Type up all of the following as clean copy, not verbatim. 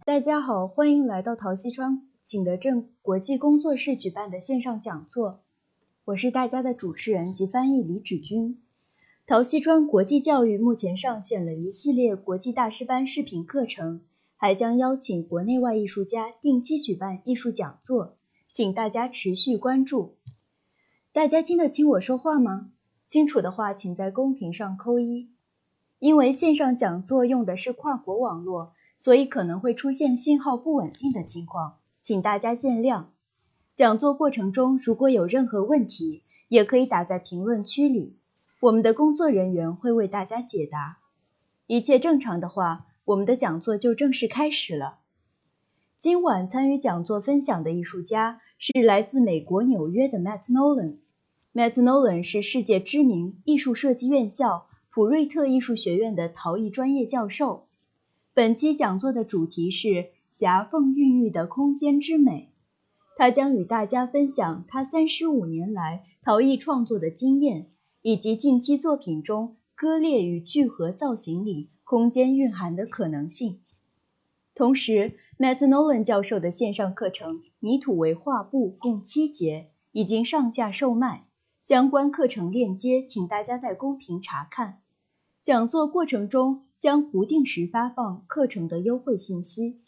大家好，欢迎来到陶溪川景德镇国际工作室举办的线上讲座。我是大家的主持人及翻译李芷君。陶溪川国际教育目前上线了一系列国际大师班视频课程，还将邀请国内外艺术家定期举办艺术讲座，请大家持续关注。大家听得清我说话吗？清楚的话，请在公屏上扣1。因为线上讲座用的是跨国网络，所以可能会出现信号不稳定的情况，请大家见谅。讲座过程中如果有任何问题，也可以打在评论区里，我们的工作人员会为大家解答。一切正常的话，我们的讲座就正式开始了。今晚参与讲座分享的艺术家是来自美国纽约的 Nolen。Matt Nolen 是世界知名艺术设计院校普瑞特艺术学院的陶艺专业教授。本期讲座的主题是夹缝孕育的空间之美。他将与大家分享他35年来陶艺创作的经验，以及近期作品中割裂与聚合造型里空间蕴含的可能性。同时 Matt Nolen 教授的线上课程《泥土为画布》共7节已经上架售卖，相关课程链接请大家在公屏查看。讲座过程中将不定时发放课程的优惠信息。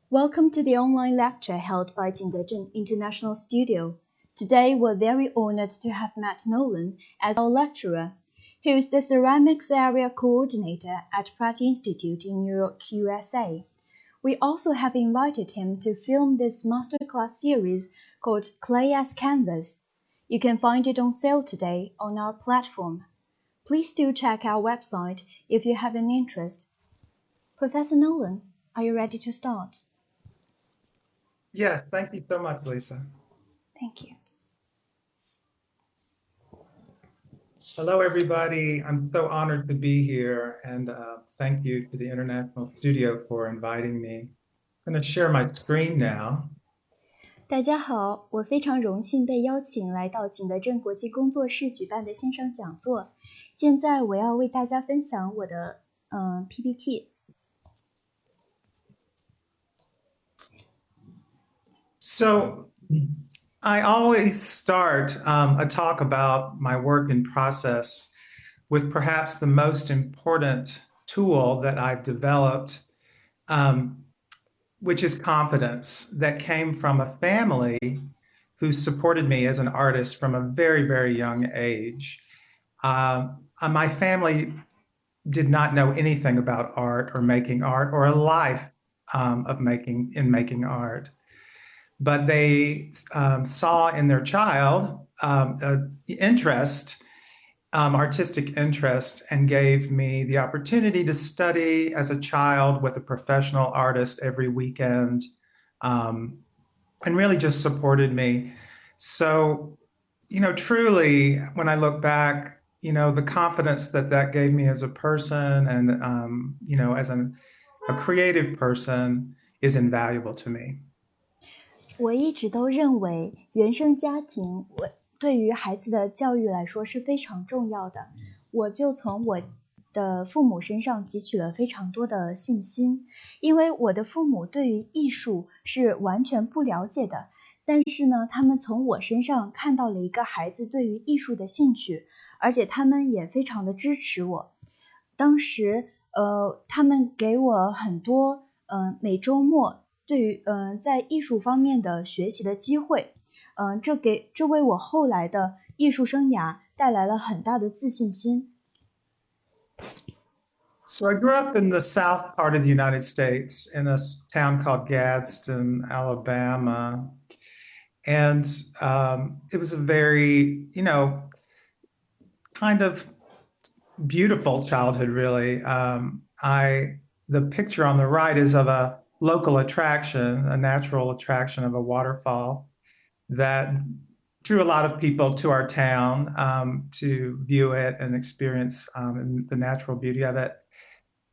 Welcome to the online lecture held by Jingdezhen International Studio. Today we're very honored to have Matt Nolen as our lecturer, who is the Ceramics Area Coordinator at Pratt Institute in New York, USA. We also have invited him to film this masterclass series called Clay as Canvas. You can find it on sale today on our platform.Please do check our website if you have an interest. Professor Nolen, are you ready to start? Yes, thank you so much, Lisa. Thank you. Hello, everybody. I'm so honored to be here, and thank you to the International Studio for inviting me. I'm going to share my screen now. 大家好，我非常荣幸被邀请来到景德镇国际工作室举办的线上讲座。现在我要为大家分享我的PPT。So I always start a talk about my work in process with perhaps the most important tool that I've developed, which is confidence, that came from a family who supported me as an artist from a very, very young age. My family did not know anything about art or making art or a life of making art. But they saw in their child artistic interest, and gave me the opportunity to study as a child with a professional artist every weekend, and really just supported me. So, truly, when I look back, the confidence that gave me as a person and, as a creative person is invaluable to me. 我一直都认为原生家庭对于孩子的教育来说是非常重要的。我就从我的父母身上汲取了非常多的信心，因为我的父母对于艺术是完全不了解的，但是呢，他们从我身上看到了一个孩子对于艺术的兴趣，而且他们也非常的支持我。当时他们给我很多每周末对于在艺术方面的学习的机会，这为我后来的艺术生涯带来了很大的自信心。So I grew up in the south part of the United States in a town called Gadsden, Alabama. And it was a very, kind of beautiful childhood, really. The picture on the right is of a local attraction, a natural attraction of a waterfall that drew a lot of people to our town to view it and experience the natural beauty of it.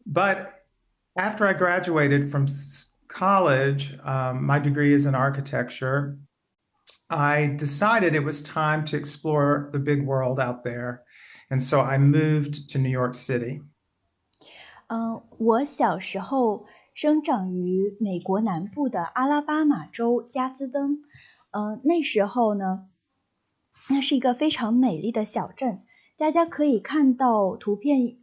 But after I graduated from college, my degree is in architecture, I decided it was time to explore the big world out there. And so I moved to New York City. 我小时候生长于美国南部的阿拉巴马州加兹登。那时候呢，那是一个非常美丽的小镇。大家可以看到图片，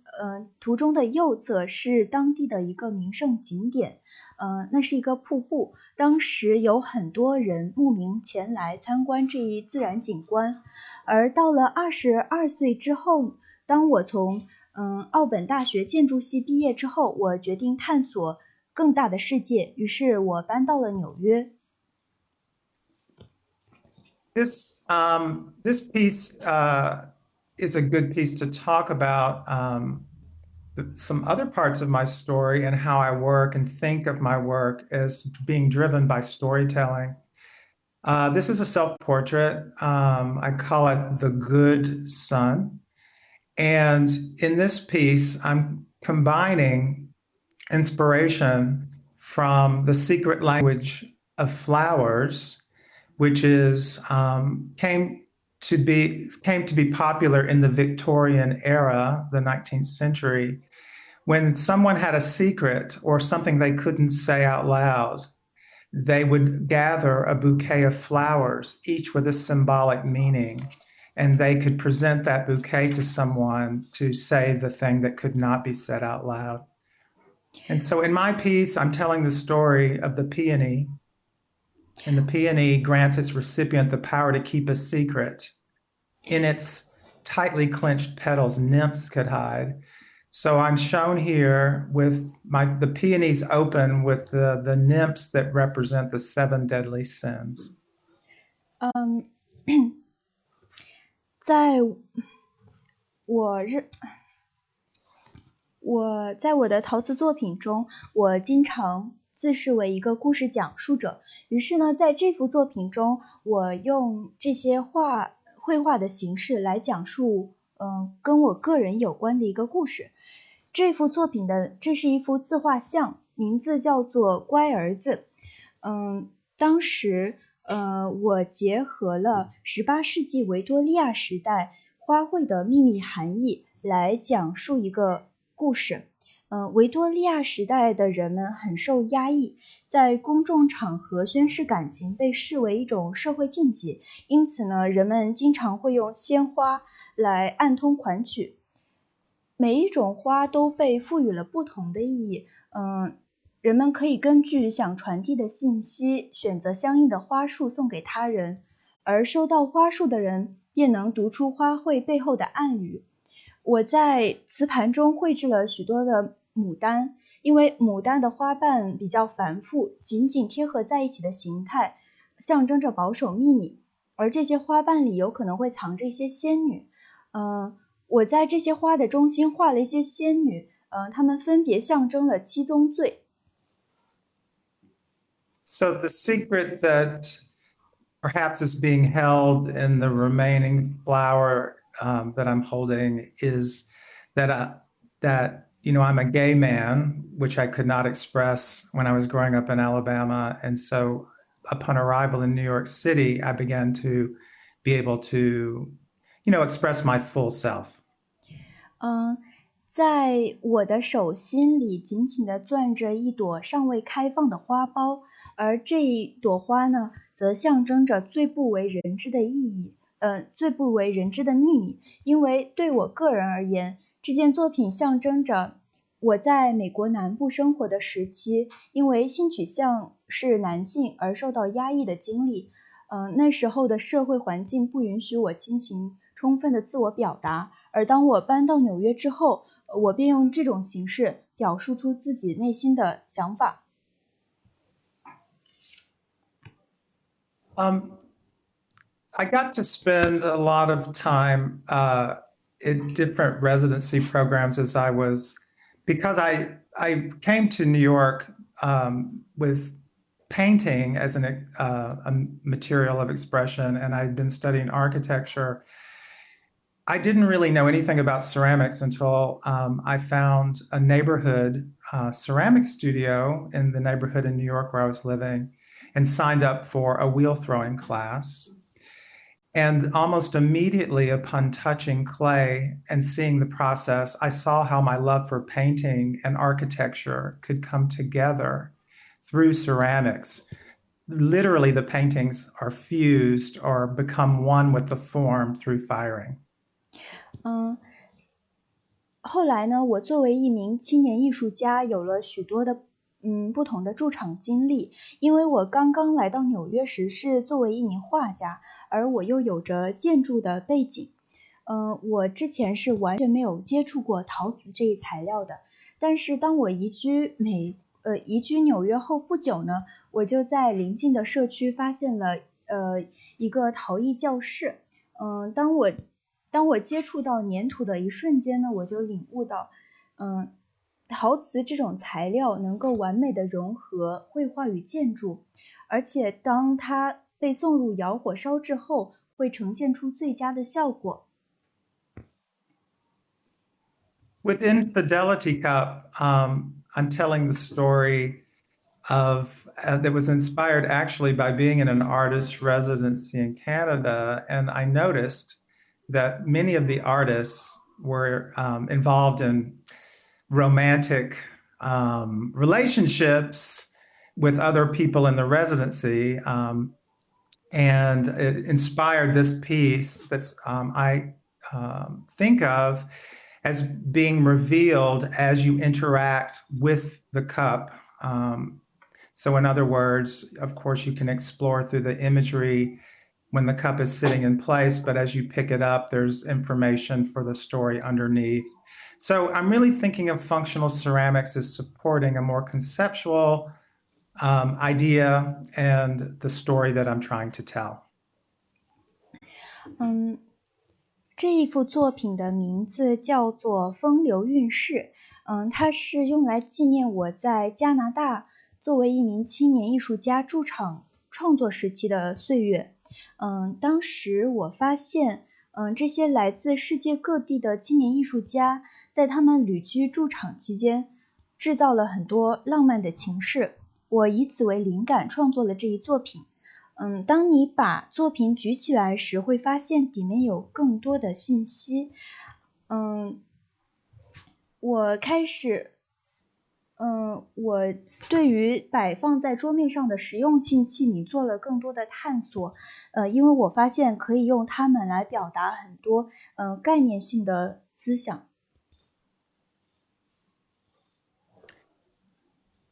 图中的右侧是当地的一个名胜景点，那是一个瀑布。当时有很多人慕名前来参观这一自然景观。而到了22岁之后，当我从奥本大学建筑系毕业之后，我决定探索更大的世界，于是我搬到了纽约。This piece is a good piece to talk about some other parts of my story and how I work and think of my work as being driven by storytelling. This is a self-portrait. I call it The Good Son. And in this piece, I'm combining inspiration from the secret language of flowers, which is came to be popular in the Victorian era, the 19th century, when someone had a secret or something they couldn't say out loud. They would gather a bouquet of flowers, each with a symbolic meaning, and they could present that bouquet to someone to say the thing that could not be said out loud. And so in my piece, I'm telling the story of the peony, and the peony grants its recipient the power to keep a secret. In its tightly clenched petals, nymphs could hide. So I'm shown here with the peonies open with the nymphs that represent the 7 deadly sins. 在我的陶瓷作品中，我经常自视为一个故事讲述者。于是呢，在这幅作品中，我用这些绘画的形式来讲述跟我个人有关的一个故事。这是一幅自画像，名字叫做乖儿子。当时我结合了18世纪维多利亚时代花卉的秘密含义来讲述一个故事。维多利亚时代的人们很受压抑，在公众场合宣示感情被视为一种社会禁忌，因此呢，人们经常会用鲜花来暗通款曲。每一种花都被赋予了不同的意义。人们可以根据想传递的信息选择相应的花束送给他人，而收到花束的人便能读出花卉背后的暗语。我在瓷盘中绘制了许多的牡丹，因为牡丹的花瓣比较繁复，紧紧贴合在一起的形态象征着保守秘密，而这些花瓣里有可能会藏着一些仙女。我在这些花的中心画了一些仙女，她们分别象征了7宗罪。So the secret that perhaps is being held in the remaining flower that I'm holding is that I'm a gay man, which I could not express when I was growing up in Alabama. And so upon arrival in New York City, I began to be able to, express my full self. 在我的手心里紧紧地攥着一朵尚未开放的花苞，而这一朵花呢，则象征着最不为人知的意义，最不为人知的秘密。因为对我个人而言，这件作品象征着我在美国南部生活的时期，因为性取向是男性而受到压抑的经历。那时候的社会环境不允许我进行充分的自我表达，而当我搬到纽约之后，我便用这种形式表述出自己内心的想法。I got to spend a lot of time in different residency programs because I came to New York with painting as a material of expression, and I'd been studying architecture. I didn't really know anything about ceramics until I found a neighborhood ceramic studio in the neighborhood in New York where I was living and signed up for a wheel throwing class. And almost immediately upon touching clay and seeing the process, I saw how my love for painting and architecture could come together through ceramics. Literally, the paintings are fused or become one with the form through firing. 后来呢，我作为一名青年艺术家，有了许多的不同的驻场经历。因为我刚刚来到纽约时是作为一名画家，而我又有着建筑的背景。我之前是完全没有接触过陶瓷这一材料的。但是当我移居纽约后不久呢，我就在邻近的社区发现了一个陶艺教室。当我接触到粘土的一瞬间呢，我就领悟到，陶瓷这种材料能够完美的融合绘画与建筑，而且当它被送入窑火烧制后，会呈现出最佳的效果。Within Fidelity Cup, I'm telling the story of that was inspired actually by being in an artist residency in Canada, and I noticed that many of the artists were involved in romantic relationships with other people in the residency, and it inspired this piece that I think of as being revealed as you interact with the cup. So in other words, of course, you can explore through the imagery when the cup is sitting in place, but as you pick it up, there's information for the story underneath. So I'm really thinking of functional ceramics as supporting a more conceptual idea and the story that I'm trying to tell. 这一幅作品的名字叫做《风流韵事》，它是用来纪念我在加拿大作为一名青年艺术家驻场创作时期的岁月。当时我发现，这些来自世界各地的青年艺术家在他们旅居驻场期间制造了很多浪漫的情事，我以此为灵感创作了这一作品。当你把作品举起来时，会发现里面有更多的信息。我对于摆放在桌面上的实用性器皿做了更多的探索，因为我发现可以用它们来表达很多概念性的思想。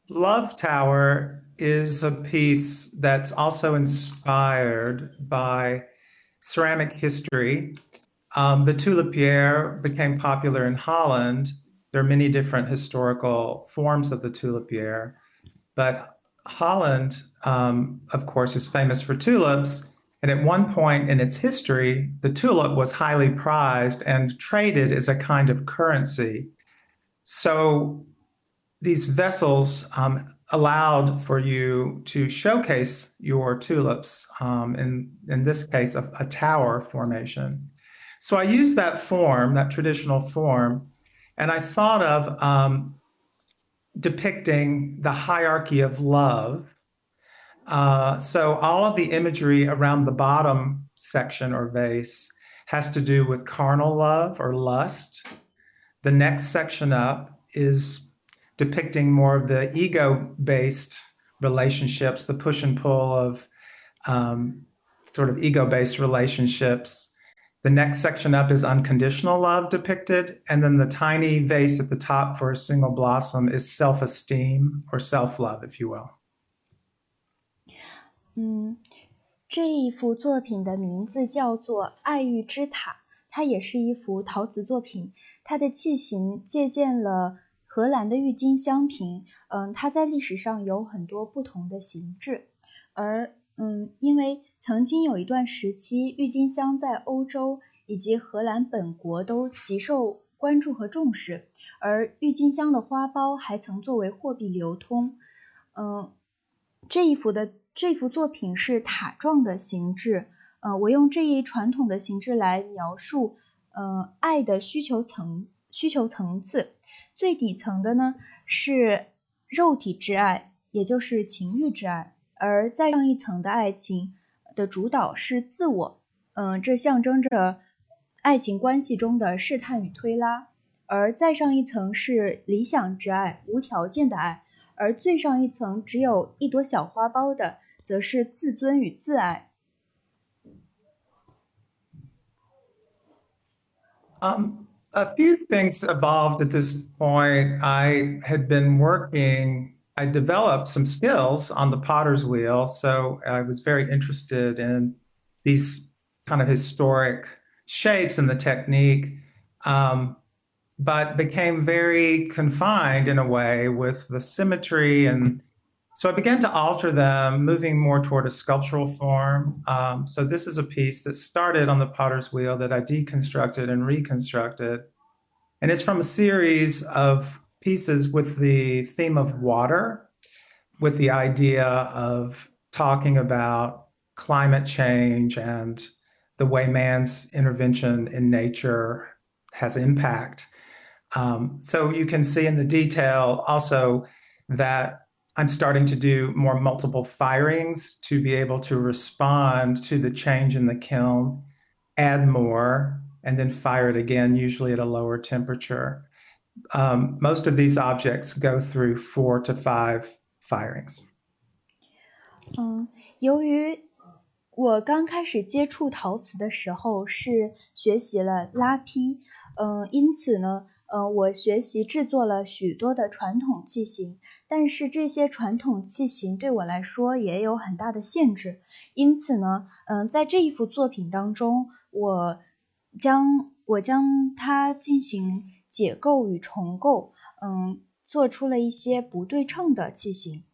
Love Tower is a piece that's also inspired by ceramic history. The tulipier became popular in Holland. There are many different historical forms of the tulipier, but Holland, of course, is famous for tulips. And at one point in its history, the tulip was highly prized and traded as a kind of currency. So these vessels allowed for you to showcase your tulips, in this case, a tower formation. So I used that form, that traditional form, and I thought of depicting the hierarchy of love. So all of the imagery around the bottom section or vase has to do with carnal love or lust. The next section up is depicting more of the ego-based relationships, the push and pull of sort of ego-based relationships. The next section up is unconditional love depicted, and then the tiny vase at the top for a single blossom is self-esteem or self-love, if you will. 这一幅作品的名字叫做《爱欲之塔》，它也是一幅陶瓷作品。它的器型借鉴了荷兰的郁金香瓶，它在历史上有很多不同的形制。而因为曾经有一段时期，郁金香在欧洲以及荷兰本国都极受关注和重视，而郁金香的花苞还曾作为货币流通。这幅作品是塔状的形制，我用这一传统的形制来描述爱的需求层次。最底层的呢是肉体之爱，也就是情欲之爱，而再上一层的爱情的主导是自我。这象征着爱情关系中的试探与推拉，而再上一层是理想之爱，无条件的爱，而最上一层只有一朵小花苞的，则是自尊与自爱。A few things evolved at this point. I developed some skills on the potter's wheel, so I was very interested in these kind of historic shapes and the technique, but became very confined in a way with the symmetry. And so I began to alter them, moving more toward a sculptural form. So this is a piece that started on the potter's wheel that I deconstructed and reconstructed. And it's from a series of pieces with the theme of water, with the idea of talking about climate change and the way man's intervention in nature has impact. So you can see in the detail also that I'm starting to do more multiple firings to be able to respond to the change in the kiln, add more, and then fire it again, usually at a lower temperature. Most of these objects go through 4 to 5 firings. 由于我刚开始接触陶瓷的时候是学习了拉坯，因此呢，我学习制作了许多的传统器型，但是这些传统器型对我来说也有很大的限制，因此呢，在这一幅作品当中，我将它进行解构与重构，做出了一些不对称的器型，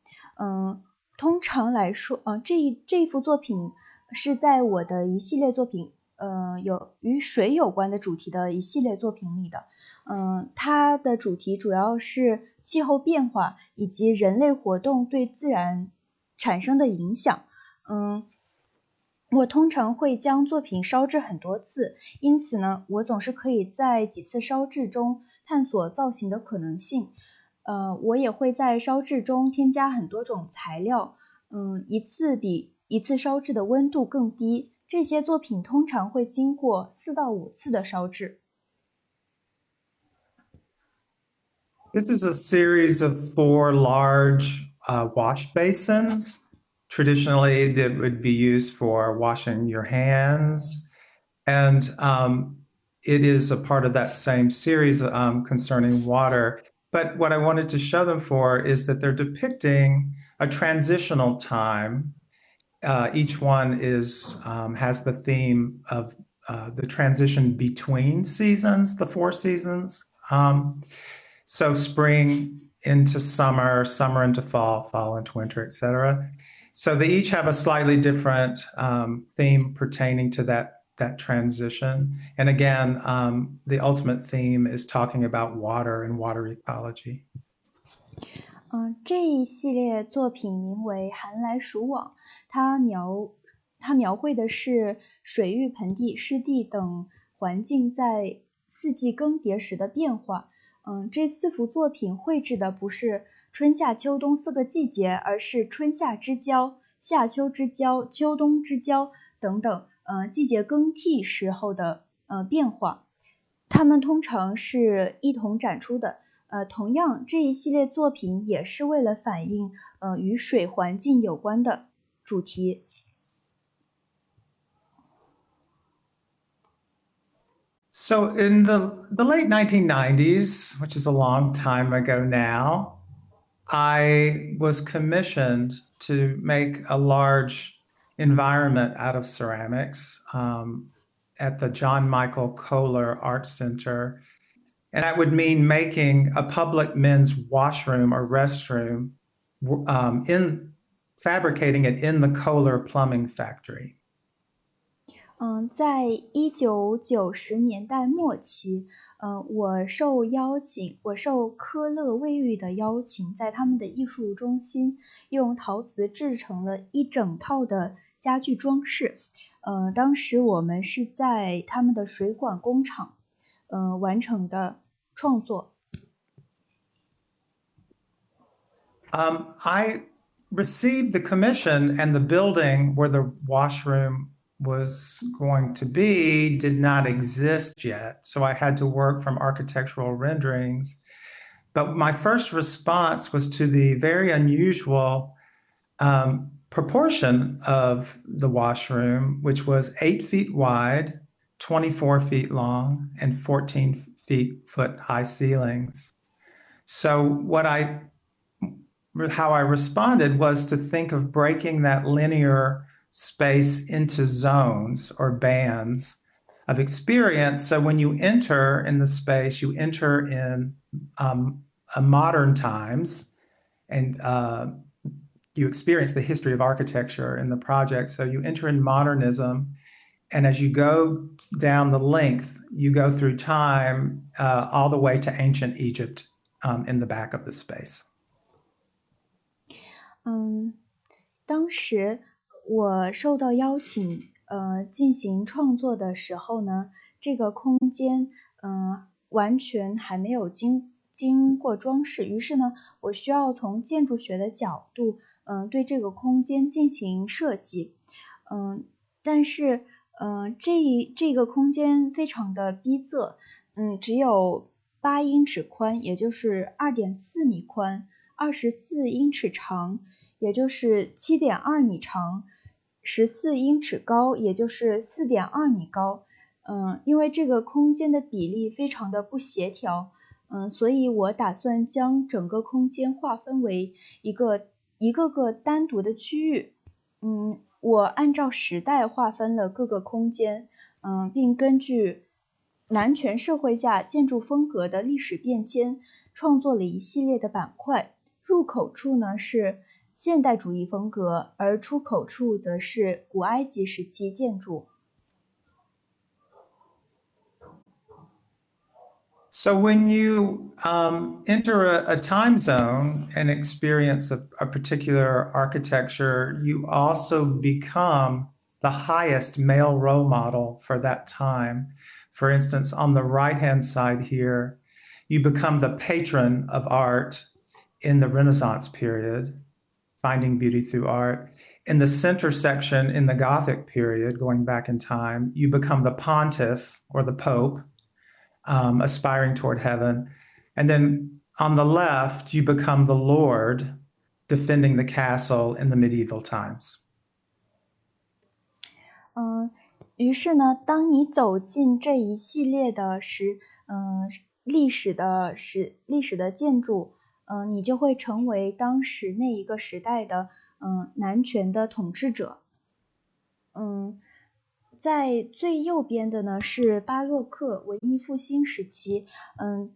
通常来说，这一幅作品是在我的一系列作品，有与水有关的主题的一系列作品里的。它的主题主要是气候变化以及人类活动对自然产生的影响。我通常会将作品烧制很多次，因此呢，我总是可以在几次烧制中探索造型的可能性。我也会在烧制中添加很多种材料，一次比一次烧制的温度更低。这些作品通常会经过4到5次的烧制。This is a series of 4 large wash basins. Traditionally, that would be used for washing your hands. And it is a part of that same series concerning water. But what I wanted to show them for is that they're depicting a transitional time. Each one has the theme of the transition between seasons, the 4 seasons. So spring into summer, summer into fall, fall into winter, etc. So they each have a slightly different theme pertaining to that transition. And again, the ultimate theme is talking about water and water ecology. 这一系列作品名为《寒来暑往》，它描绘的是水域、盆地、湿地等环境在4季更迭时的变化。这4幅作品绘制的不是春夏秋冬4个季节，而是春夏之交、夏秋之交、秋冬之交等等季节更替时候的变化。它们通常是一同展出的。同样，这一系列作品也是为了反映与水环境有关的主题。So in the late 1990s, which is a long time ago now, I was commissioned to make a large environment out of ceramics at the John Michael Kohler Art Center. And that would mean making a public men's washroom or restroom fabricating it in the Kohler plumbing factory. 在1990年代末期，我受科勒卫浴的邀请，在他们的艺术中心用陶瓷制成了一整套的家具装饰。当时我们是在他们的水管工厂，完成的创作。I received the commission, and the building where the washroom was going to be did not exist yet. So I had to work from architectural renderings. But my first response was to the very unusual proportion of the washroom, which was 8 feet wide, 24 feet long, and 14 foot high ceilings. So how I responded was to think of breaking that linear space into zones or bands of experience. So when you enter in the space, you enter in modern times, and you experience the history of architecture in the project. So you enter in modernism, and as you go down the length, you go through time all the way to ancient Egypt in the back of the space. 当时我受到邀请，进行创作的时候呢，这个空间，完全还没有经过装饰，于是呢，我需要从建筑学的角度，对这个空间进行设计，但是，这个空间非常的逼仄，只有8英尺宽，也就是2.4米宽，24英尺长。也就是7.2米长，14英尺高，也就是4.2米高。因为这个空间的比例非常的不协调，所以我打算将整个空间划分为一个个单独的区域。我按照时代划分了各个空间，并根据男权社会下建筑风格的历史变迁，创作了一系列的板块。入口处呢是现代主义风格，而出口处则是古埃及时期建筑。So when you enter a time zone and experience a particular architecture, you also become the highest male role model for that time. For instance, on the right-hand side here, you become the patron of art in the Renaissance period, finding beauty through art. In the center section in the Gothic period, going back in time, you become the pontiff or the pope, aspiring toward heaven. And then on the left, you become the lord, defending the castle in the medieval times. 于是呢，当你走进这一系列的历史的建筑，你就会成为当时那一个时代的男权的统治者。在最右边的呢是巴洛克文艺复兴时期。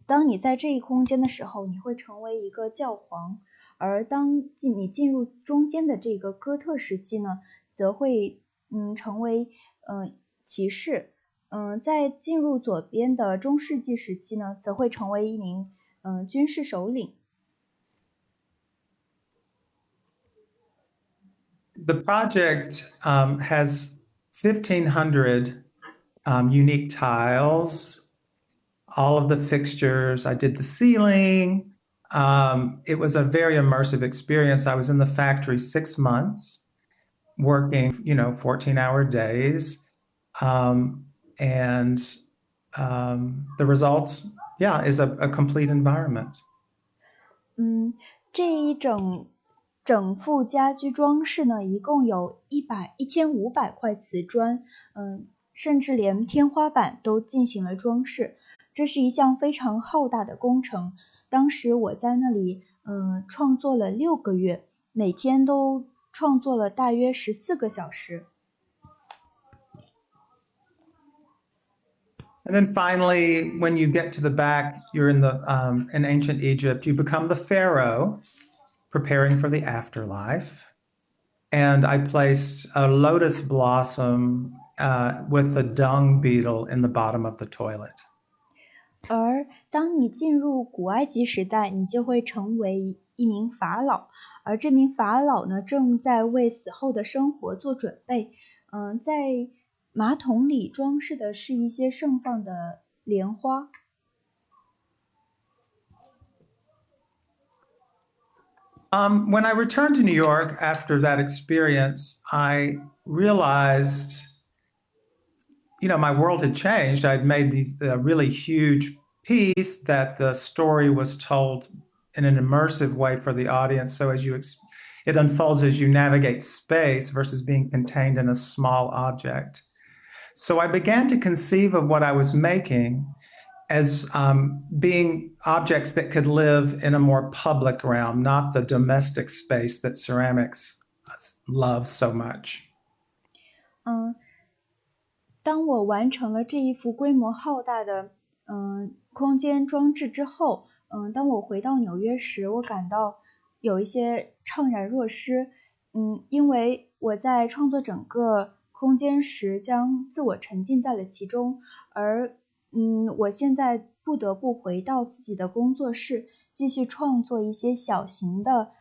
当你在这一空间的时候，你会成为一个教皇；而当你进入中间的这个哥特时期呢，则会成为骑士。在进入左边的中世纪时期呢，则会成为一名军事首领。The project has 1,500 unique tiles, all of the fixtures. I did the ceiling. It was a very immersive experience. I was in the factory 6 months, working, 14-hour days. And the results, is a complete environment. 这一整副家居装饰呢，一共有1500块瓷砖，甚至连天花板都进行了装饰。这是一项非常浩大的工程。当时我在那里，创作了6个月，每天都创作了大约14个小时。And then finally, when you get to the back, you're in ancient Egypt, you become the pharaoh, preparing for the afterlife. And I placed a lotus blossom with a dung beetle in the bottom of the toilet. 而当你进入古埃及时代，你就会成为一名法老，而这名法老呢，正在为死后的生活做准备。在马桶里装饰的是一些盛放的莲花。When I returned to New York after that experience, I realized my world had changed. I'd made these really huge piece that the story was told in an immersive way for the audience. So it unfolds as you navigate space versus being contained in a small object. So I began to conceive of what I was making as being objects that could live in a more public realm, not the domestic space that ceramics love so much. 当我完成了这一幅规模浩大的空间装置之后，当我回到纽约时，我感到有一些怅然若失，因为我在创作整个空间时将自我沉浸在了其中，而我现在不得不回到自己的工作室，继续创作一些小型的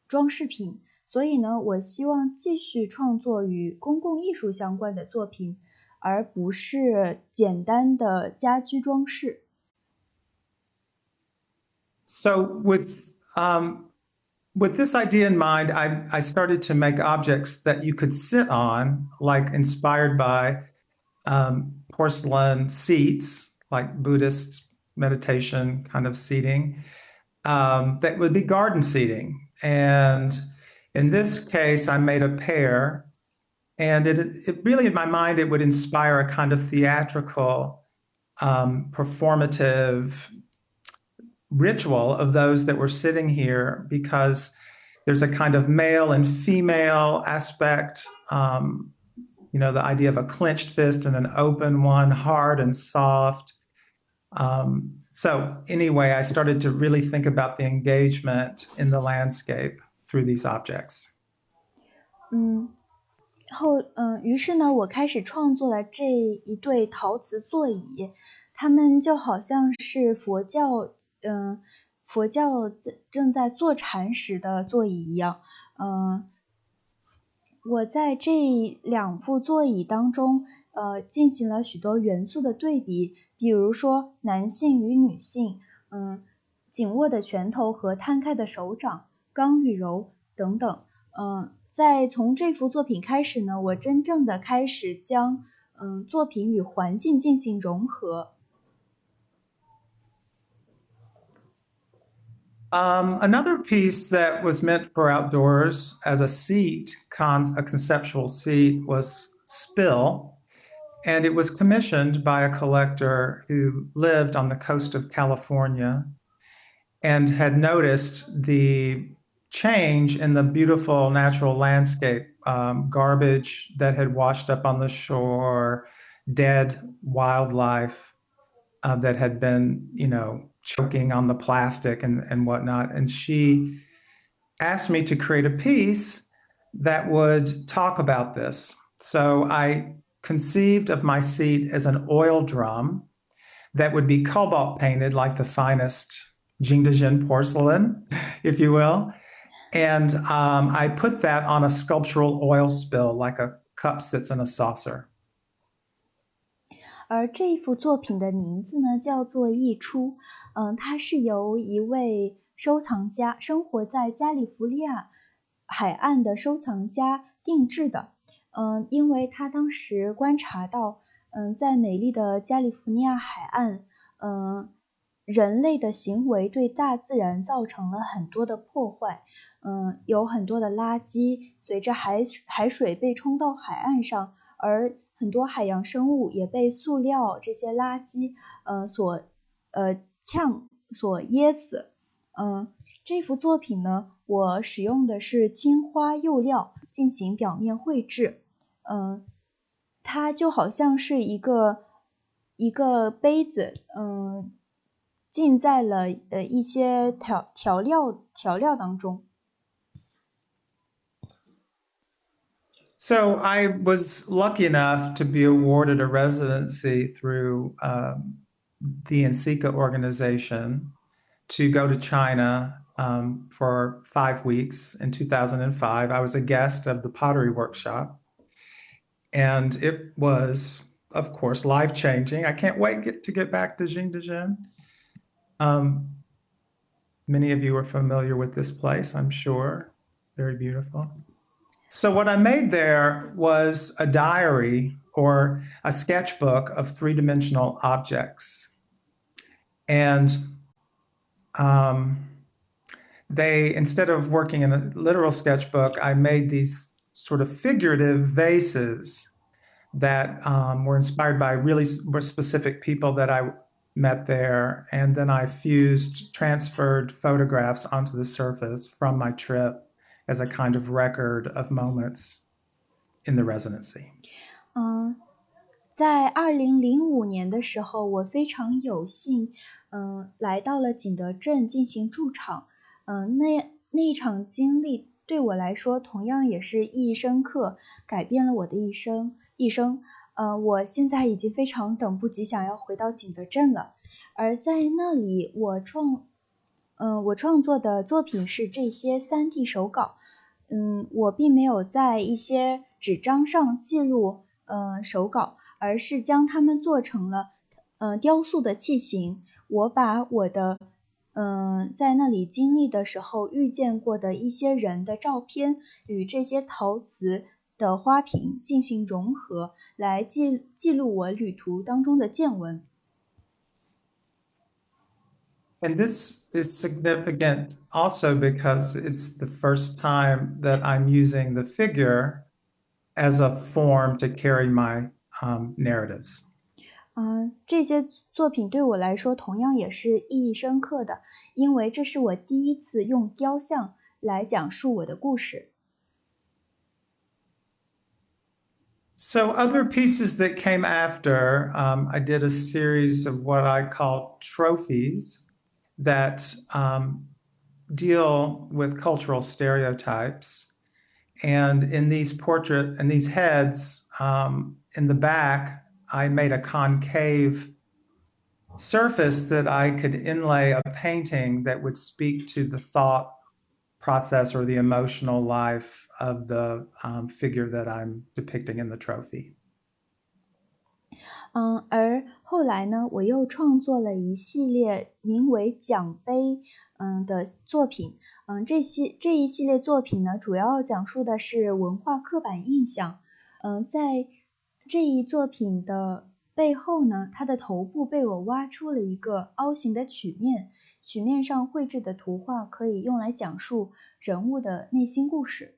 装饰品。所以呢，我希望继续创作与公共艺术相关的作品，而不是简单的家居装饰。So with this idea in mind, I started to make objects that you could sit on, like inspired by porcelain seats, like Buddhist meditation kind of seating, that would be garden seating. And in this case, I made a pair, and it really, in my mind, it would inspire a kind of theatrical, performative ritual of those that were sitting here, because there's a kind of male and female aspect, the idea of a clenched fist and an open one, hard and soft. So anyway, I started to really think about the engagement in the landscape through these objects. 于是呢，我开始创作了这一对陶瓷座椅，它们就好像是佛教正在坐禅时的座椅一样。我在这两副座椅当中，进行了许多元素的对比，比如说男性与女性，紧握的拳头和摊开的手掌，刚与柔等等。在从这幅作品开始呢，我真正的开始将作品与环境进行融合。Another piece that was meant for outdoors as a seat, a conceptual seat, was Spill. And it was commissioned by a collector who lived on the coast of California and had noticed the change in the beautiful natural landscape, garbage that had washed up on the shore, dead wildlife that had been, choking on the plastic and whatnot. And she asked me to create a piece that would talk about this. So I conceived of my seat as an oil drum that would be cobalt painted like the finest Jingdezhen porcelain, if you will. And I put that on a sculptural oil spill, like a cup sits in a saucer. 而这一幅作品的名字呢，叫做《溢出》。它是由一位收藏家，生活在加利福尼亚海岸的收藏家定制的。因为他当时观察到，在美丽的加利福尼亚海岸，人类的行为对大自然造成了很多的破坏，有很多的垃圾随着海水被冲到海岸上，而很多海洋生物也被塑料这些垃圾所噎死。这幅作品呢，我使用的是青花釉料进行表面绘制。它就好像是一个杯子，浸在了一些调料当中。So I was lucky enough to be awarded a residency through the NCICA organization to go to China for 5 weeks in 2005. I was a guest of the pottery workshop, and it was, of course, life-changing. I can't wait to get back to Jingdezhen. Many of you are familiar with this place, I'm sure. Very beautiful. So what I made there was a diary or a sketchbook of three-dimensional objects. And they, instead of working in a literal sketchbook, I made these sort of figurative vases that were inspired by really specific people that I met there. And then I transferred photographs onto the surface from my trip as a kind of record of moments in the residency. 在2005年的时候，我非常有幸，来到了景德镇进行驻场。那一场经历对我来说同样也是意义深刻，改变了我的一生。我现在已经非常等不及想要回到景德镇了。而在那里，我创作的作品是这些3D 手稿。我并没有在一些纸张上记录手稿，而是将它们做成了雕塑的器型。我把我的在那里经历的时候遇见过的一些人的照片与这些陶瓷的花瓶进行融合，来记录我旅途当中的见闻。And this is significant also because it's the first time that I'm using the figure as a form to carry my narratives. 这些作品对我来说同样也是意义深刻的，因为这是我第一次用雕像来讲述我的故事。So other pieces that came after, I did a series of what I call trophies that deal with cultural stereotypes. And in these heads, in the back, I made a concave surface that I could inlay a painting that would speak to the thought process or the emotional life of the figure that I'm depicting in the trophy. 而后来呢，我又创作了一系列名为奖杯的作品。这一系列作品呢，主要讲述的是文化刻板印象。在这一作品的背后呢，它的头部被我挖出了一个凹形的曲面，曲面上绘制的图画可以用来讲述人物的内心故事。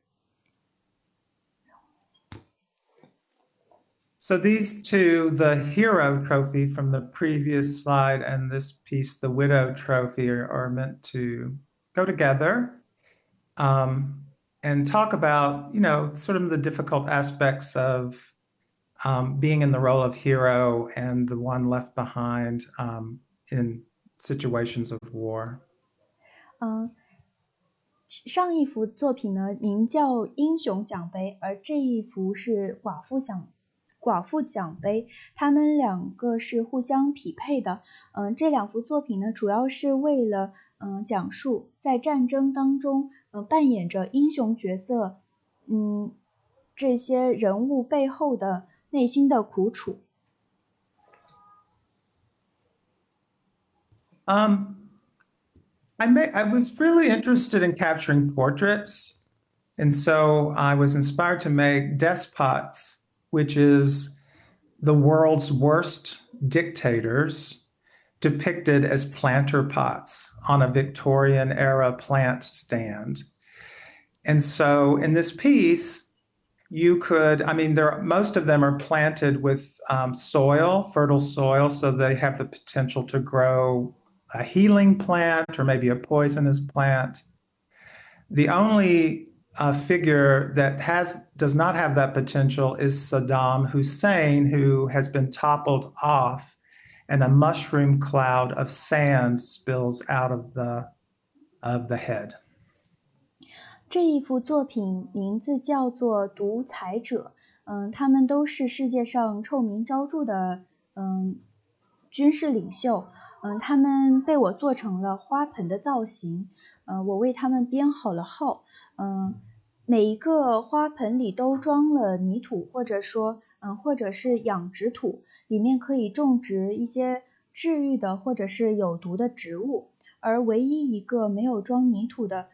So these two, the hero trophy from the previous slide and this piece, the widow trophy, are meant to go together and talk about, sort of the difficult aspects of being in the role of hero and the one left behind in situations of war. 上一幅作品呢，名叫《英雄奖杯》，而这一幅是寡妇奖杯，它们两个是互相匹配的。这两幅作品呢，主要是为了讲述在战争当中扮演着英雄角色这些人物背后的内心的苦楚。I was really interested in capturing portraits, and so I was inspired to make despots, which is the world's worst dictators depicted as planter pots on a Victorian era plant stand. And so in this piece, most of them are planted with fertile soil, so they have the potential to grow a healing plant or maybe a poisonous plant. The only figure that does not have that potential is Saddam Hussein, who has been toppled off, and a mushroom cloud of sand spills out of the head. 这一幅作品名字叫做《独裁者》。他们都是世界上臭名昭著的军事领袖。他们被我做成了花盆的造型。我为他们编好了号。每一个花盆里都装了泥土，或者是养殖土，里面可以种植一些治愈的或者是有毒的植物。而唯一一个没有装泥土的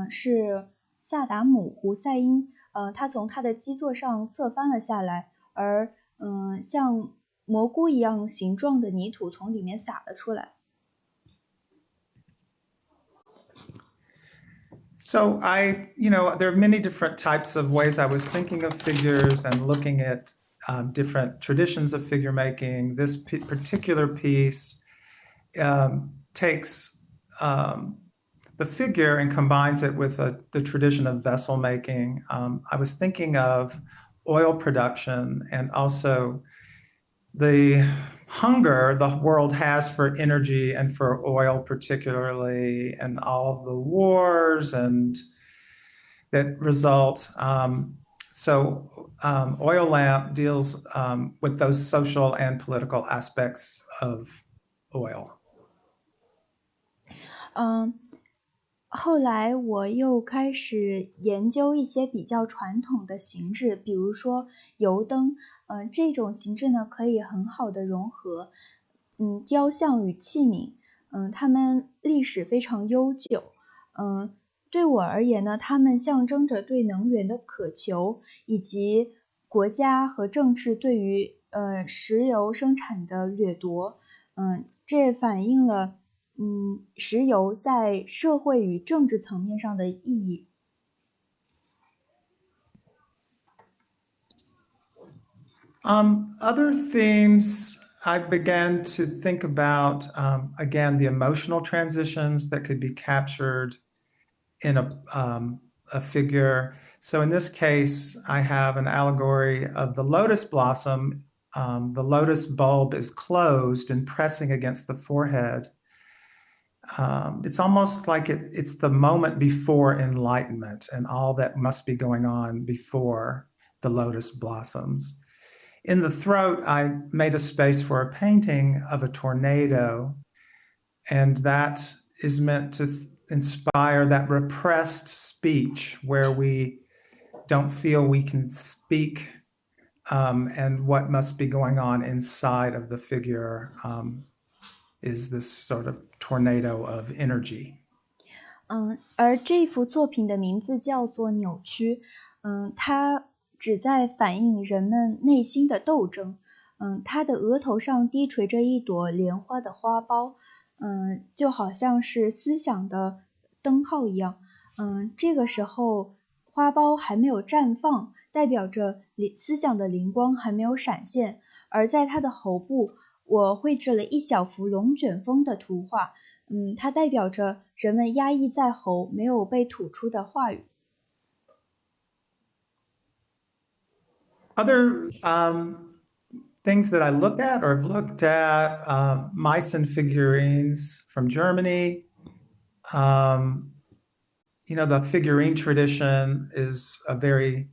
是萨达姆·胡塞因。他从他的基座上侧翻了下来，而像蘑菇一样形状的泥土从里面洒了出来。So there are many different types of ways I was thinking of figures and looking at different traditions of figure making. This particular piece takes the figure and combines it with the tradition of vessel making. I was thinking of oil production and also the hunger the world has for energy and for oil particularly, and all of the wars and that result. Oil lamp deals with those social and political aspects of oil. 后来我又开始研究一些比较传统的形制，比如说油灯。这种形制呢，可以很好的融合雕像与器皿。它们历史非常悠久。对我而言呢，它们象征着对能源的渴求，以及国家和政治对于石油生产的掠夺。这反映了石油在社会与政治层面上的意义。Other themes, I began to think about, again, the emotional transitions that could be captured in a figure. So in this case, I have an allegory of the lotus blossom. The lotus bulb is closed and pressing against the forehead. It's almost like it's the moment before enlightenment and all that must be going on before the lotus blossoms. In the throat, I made a space for a painting of a tornado, and that is meant to inspire that repressed speech where we don't feel we can speak, and what must be going on inside of the figure is this sort of tornado of energy. 而这幅作品的名字叫做扭曲。它旨在反映人们内心的斗争。它的额头上低垂着一朵莲花的花苞，就好像是思想的灯泡一样。这个时候花苞还没有绽放，代表着思想的灵光还没有闪现。而在它的喉部，我绘制了一小幅龙卷风的图画，它代表着人们压抑在喉没有被吐出的话语。Other things that I look at or have looked at, Meissen figurines from Germany. The figurine tradition is a very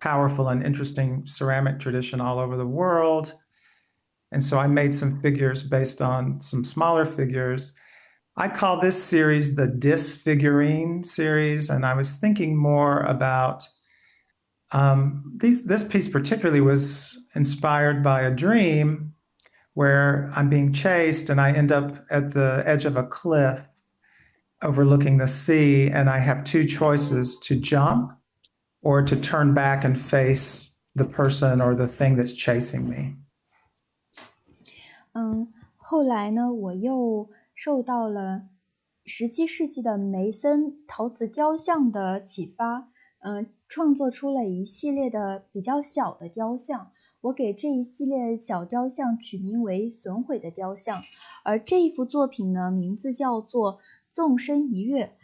powerful and interesting ceramic tradition all over the world. And so I made some figures based on some smaller figures. I call this series the Disfiguring Series, and I was thinking more about this piece particularly was inspired by a dream where I'm being chased and I end up at the edge of a cliff overlooking the sea, and I have two choices: to jump or to turn back and face the person or the thing that's chasing me. 后来呢，我又受到了17世纪的梅森陶瓷雕像的启发，创作出了一系列的比较小的雕像。我给这一系列小雕像取名为损毁的雕像。而这一幅作品呢，名字叫做纵身一跃。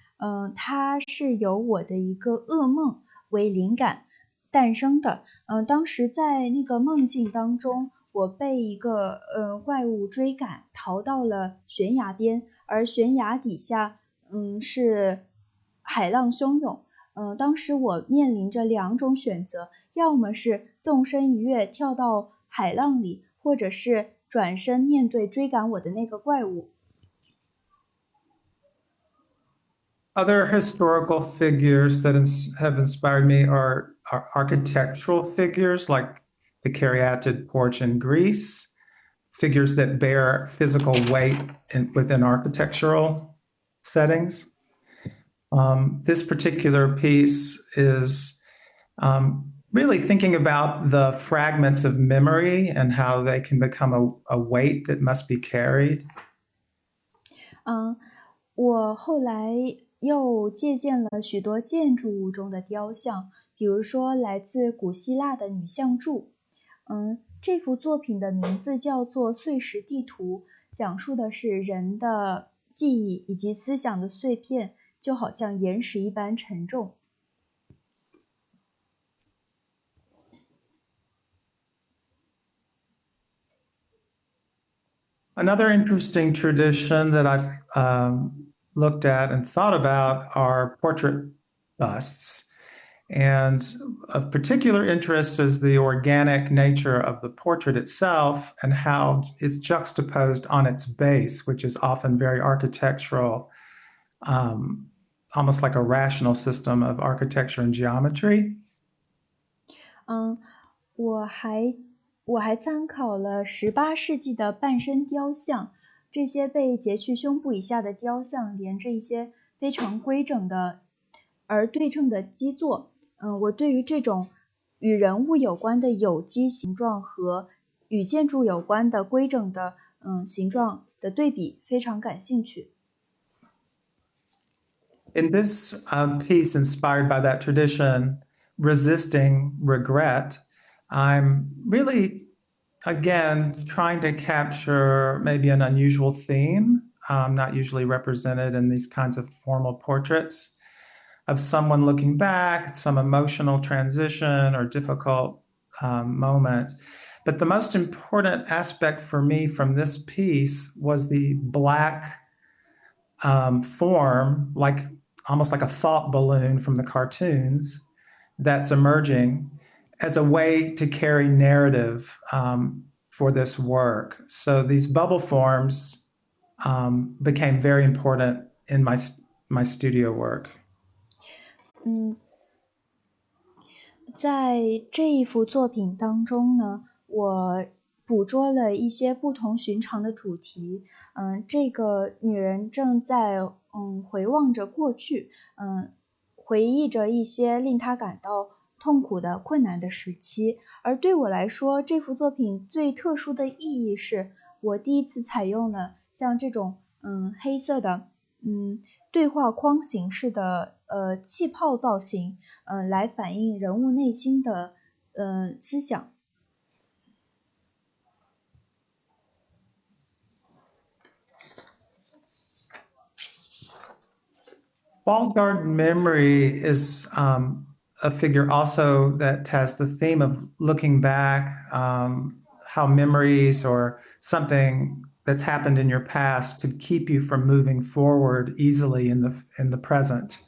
它是由我的一个噩梦为灵感诞生的。当时在那个梦境当中，我被一个怪物追赶，逃到了悬崖边，而悬崖底下是海浪汹涌。当时我面临着两种选择，要么是纵身一跃跳到海浪里，或者是转身面对追赶我的那个怪物。Other historical figures that have inspired me are architectural figures, like the caryatid porch in Greece, figures that bear physical weight within architectural settings. This particular piece is really thinking about the fragments of memory and how they can become a weight that must be carried. 我后来又借鉴了许多建筑物中的雕像，比如说来自古希腊的女像柱。这幅作品的名字叫做《碎石地图》，讲述的是人的记忆以及思想的碎片，就好像岩石一般沉重。Another interesting tradition that I've looked at and thought about are portrait busts. And of particular interest is the organic nature of the portrait itself and how it's juxtaposed on its base, which is often very architectural, almost like a rational system of architecture and geometry. 我还参考了18世纪的半身雕像，这些被截去胸部以下的雕像连着一些非常规整的而对称的基座。我对于这种与人物有关的有机形状和与建筑有关的规整的形状的对比非常感兴趣。In this piece inspired by that tradition, Resisting Regret, I'm really, again, trying to capture maybe an unusual theme, not usually represented in these kinds of formal portraits, of someone looking back, some emotional transition or difficult moment. But the most important aspect for me from this piece was the black form, like almost like a thought balloon from the cartoons, that's emerging as a way to carry narrative for this work. So these bubble forms became very important in my studio work. 在这一幅作品当中呢，我捕捉了一些不同寻常的主题。这个女人正在回望着过去，回忆着一些令她感到痛苦的困难的时期。而对我来说，这幅作品最特殊的意义是我第一次采用了像这种黑色的对话框形式的气泡造型，来反映人物内心的思想。Walled Garden Memory is a figure also that has the theme of looking back, how memories or something that's happened in your past could keep you from moving forward easily in the present.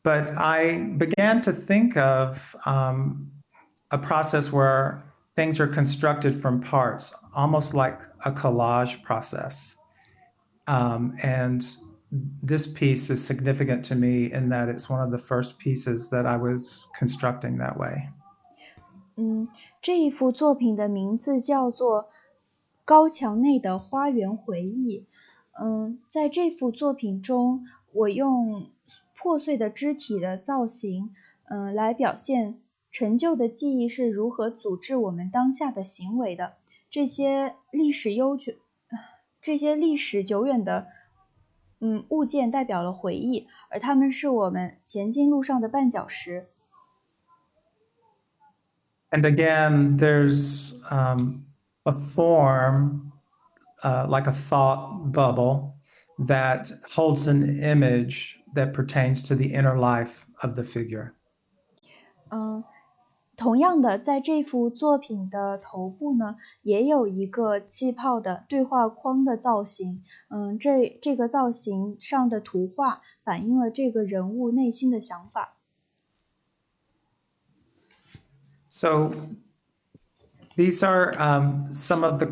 But I began to think of a process where things are constructed from parts, almost like a collage process. And this piece is significant to me in that it's one of the first pieces that I was constructing that way. 这一幅作品的名字叫做《高墙内的花园回忆》。在这幅作品中，我用破碎的肢体的造型，来表现陈旧的记忆是如何组织我们当下的行为的。这些历史久远的物件代表了回忆，而它们是我们前进路上的绊脚石。And again, there's a form like a thought bubble that holds an image that pertains to the inner life of the figure. 同样的，在这幅作品的头部呢，也有一个气泡的对话框的造型。这个造型上的图画反映了这个人物内心的想法。So these are some of the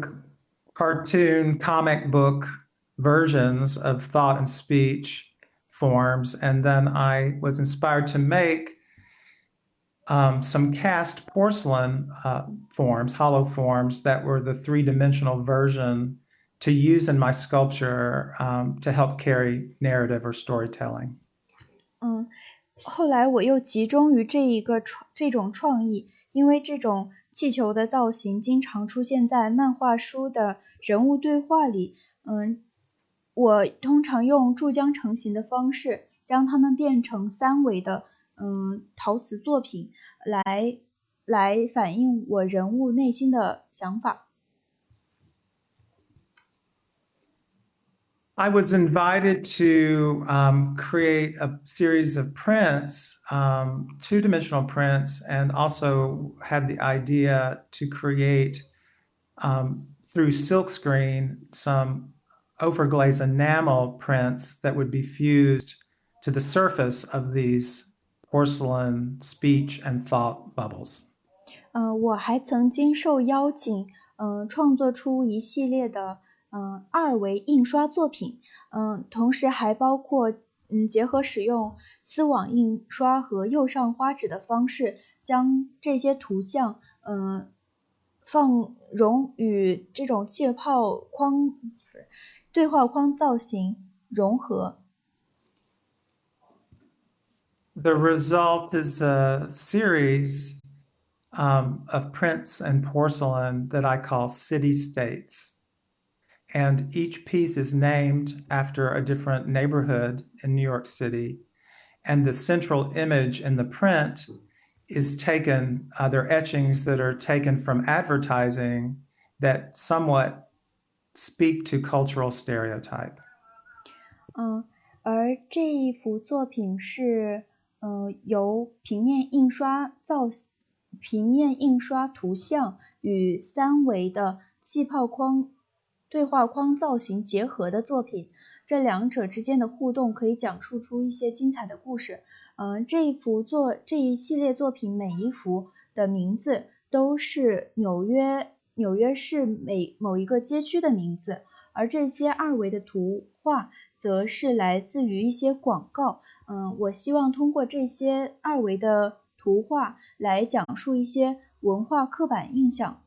cartoon comic book versions of thought and speech forms. And then I was inspired to make some cast porcelain forms, hollow forms that were the three-dimensional version to use in my sculpture to help carry narrative or storytelling. 后来我又集中于这种创意，因为这种气球的造型经常出现在漫画书的人物对话里。我通常用注浆成型的方式将它们变成3维的陶瓷作品，来反映我人物内心的想法。I was invited to create a series of prints, two-dimensional prints, and also had the idea to create through silkscreen some overglaze enamel prints that would be fused to the surface of these porcelain speech and thought bubbles. 我还曾经受邀请，创作出一系列的2维印刷作品，同时还包括结合使用丝网印刷和釉上花纸的方式，将这些图像与这种气泡框对话框造型融合。The result is a series of prints and porcelain that I call city states. And each piece is named after a different neighborhood in New York City. And the central image in the print is taken, they're etchings that are taken from advertising that somewhat speak to cultural stereotype. 而这一幅作品是由平面印刷图像与3维的气泡框对话框造型结合的作品，这两者之间的互动可以讲述出一些精彩的故事。这一系列作品每一幅的名字都是纽约市某一个街区的名字，而这些2维的图画则是来自于一些广告。我希望通过这些2维的图画来讲述一些文化刻板印象。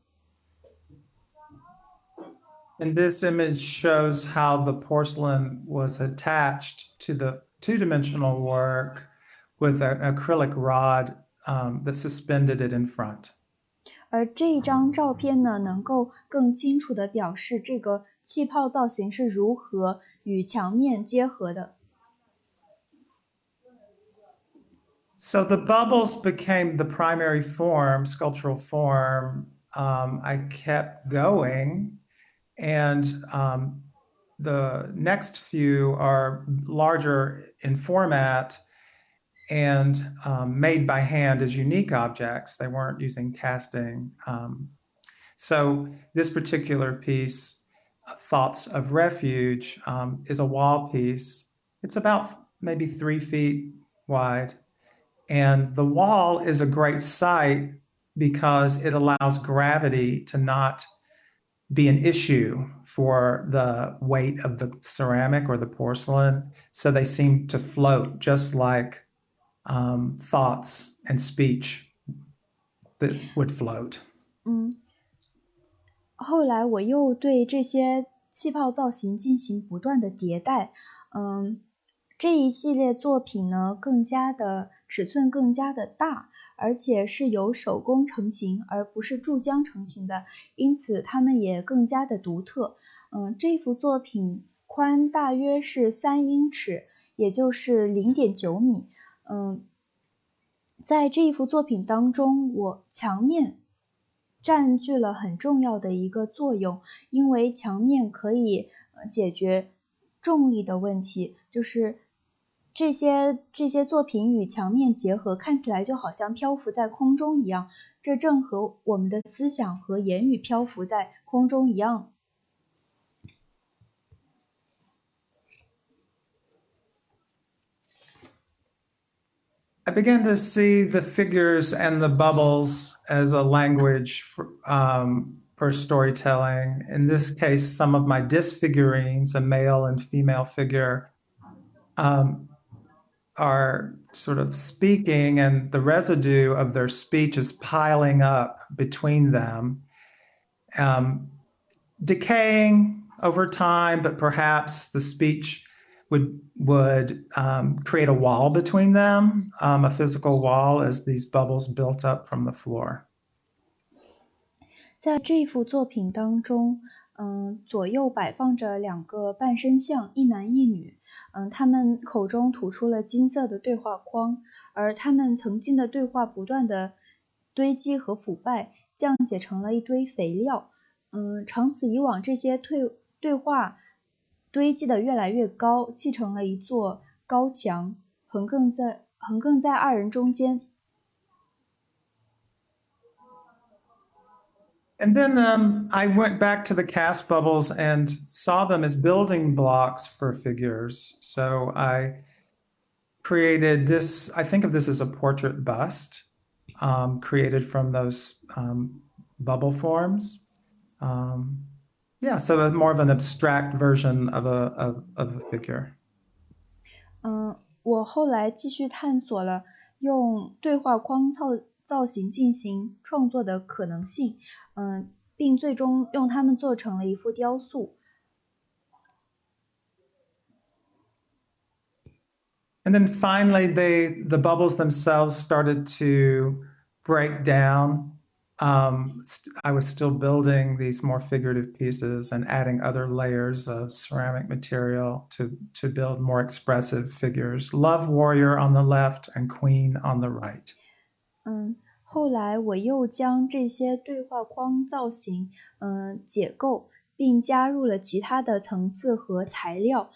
And this image shows how the porcelain was attached to the two-dimensional work with an acrylic rod that suspended it in front. 而这一张照片呢，能够更清楚地表示这个气泡造型是如何与墙面结合的。So the bubbles became the primary form, sculptural form. I kept going, and the next few are larger in format and made by hand as unique objects. They weren't using casting. So this particular piece, Thoughts of Refuge, is a wall piece. It's about maybe 3 feet wide. And the wall is a great site because it allows gravity to not be an issue for the weight of the ceramic or the porcelain. So they seem to float just like thoughts and speech that would float. 后来我又对这些气泡造型进行不断的迭代。这一系列作品呢，尺寸更加的大，而且是由手工成型，而不是注浆成型的，因此它们也更加的独特。这幅作品宽大约是3英尺，也就是0.9米。在这一幅作品当中，墙面占据了很重要的一个作用，因为墙面可以解决重力的问题，就是这些作品与墙面结合，看起来就好像漂浮在空中一样，这正和我们的思想和言语漂浮在空中一样。I began to see the figures and the bubbles as a language for storytelling. In this case, some of my disfigurings, a male and female figure, are sort of speaking, and the residue of their speech is piling up between them, decaying over time, but perhaps the speech would create a wall between them, a physical wall, as these bubbles built up from the floor. 在这幅作品当中，左右摆放着两个半身像，一男一女，他们口中吐出了金色的对话框，而他们曾经的对话不断的堆积和腐败，降解成了一堆肥料。长此以往，这些对话堆积的越来越高，砌成了一座高墙，横亘在二人中间。And then I went back to the cast bubbles and saw them as building blocks for figures. So I created this, I think of this as a portrait bust, created from those bubble forms. Yeah, so more of an abstract version of a figure. 我后来继续探索了用对话框造型进行创作的可能性，并最终用它们做成了一幅雕塑。And then finally, the bubbles themselves started to break down. I was still building these more figurative pieces and adding other layers of ceramic material to build more expressive figures. Love warrior on the left and queen on the right. 后来我又将这些对话框造型解构，并加入了其他的层次和材料。